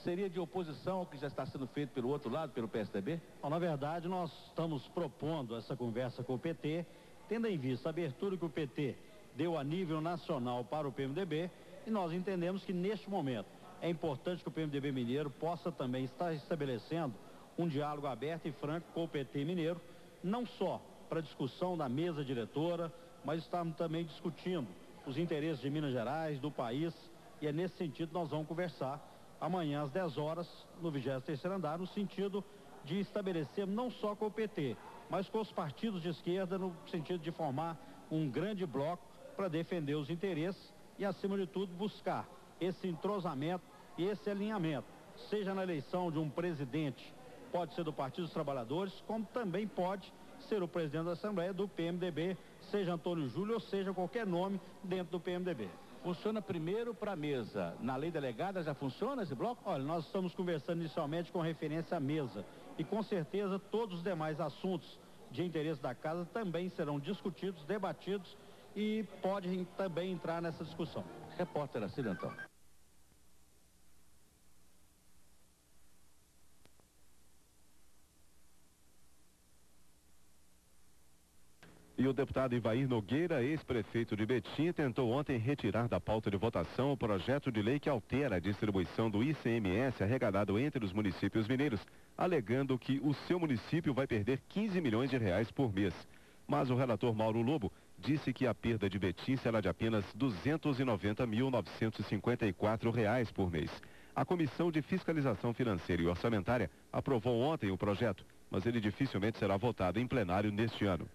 seria de oposição ao que já está sendo feito pelo outro lado, pelo PSDB? Bom, na verdade, nós estamos propondo essa conversa com o PT, tendo em vista a abertura que o PT deu a nível nacional para o PMDB, e nós entendemos que, neste momento, é importante que o PMDB mineiro possa também estar estabelecendo um diálogo aberto e franco com o PT mineiro, não só para discussão da mesa diretora, mas estamos também discutindo os interesses de Minas Gerais, do país, e é nesse sentido que nós vamos conversar amanhã às 10 horas no 23º andar, no sentido de estabelecer não só com o PT, mas com os partidos de esquerda, no sentido de formar um grande bloco para defender os interesses e, acima de tudo, buscar esse entrosamento e esse alinhamento, seja na eleição de um presidente, pode ser do Partido dos Trabalhadores, como também pode ser o presidente da Assembleia do PMDB, seja Antônio Júlio ou seja qualquer nome dentro do PMDB. Funciona primeiro para a mesa. Na lei delegada já funciona esse bloco? Olha, nós estamos conversando inicialmente com referência à mesa. E com certeza todos os demais assuntos de interesse da casa também serão discutidos, debatidos e podem também entrar nessa discussão. Repórter Acílio então. E o deputado Ivair Nogueira, ex-prefeito de Betim, tentou ontem retirar da pauta de votação o projeto de lei que altera a distribuição do ICMS arrecadado entre os municípios mineiros, alegando que o seu município vai perder 15 milhões de reais por mês. Mas o relator Mauro Lobo disse que a perda de Betim será de apenas R$ 290.954 por mês. A Comissão de Fiscalização Financeira e Orçamentária aprovou ontem o projeto, mas ele dificilmente será votado em plenário neste ano.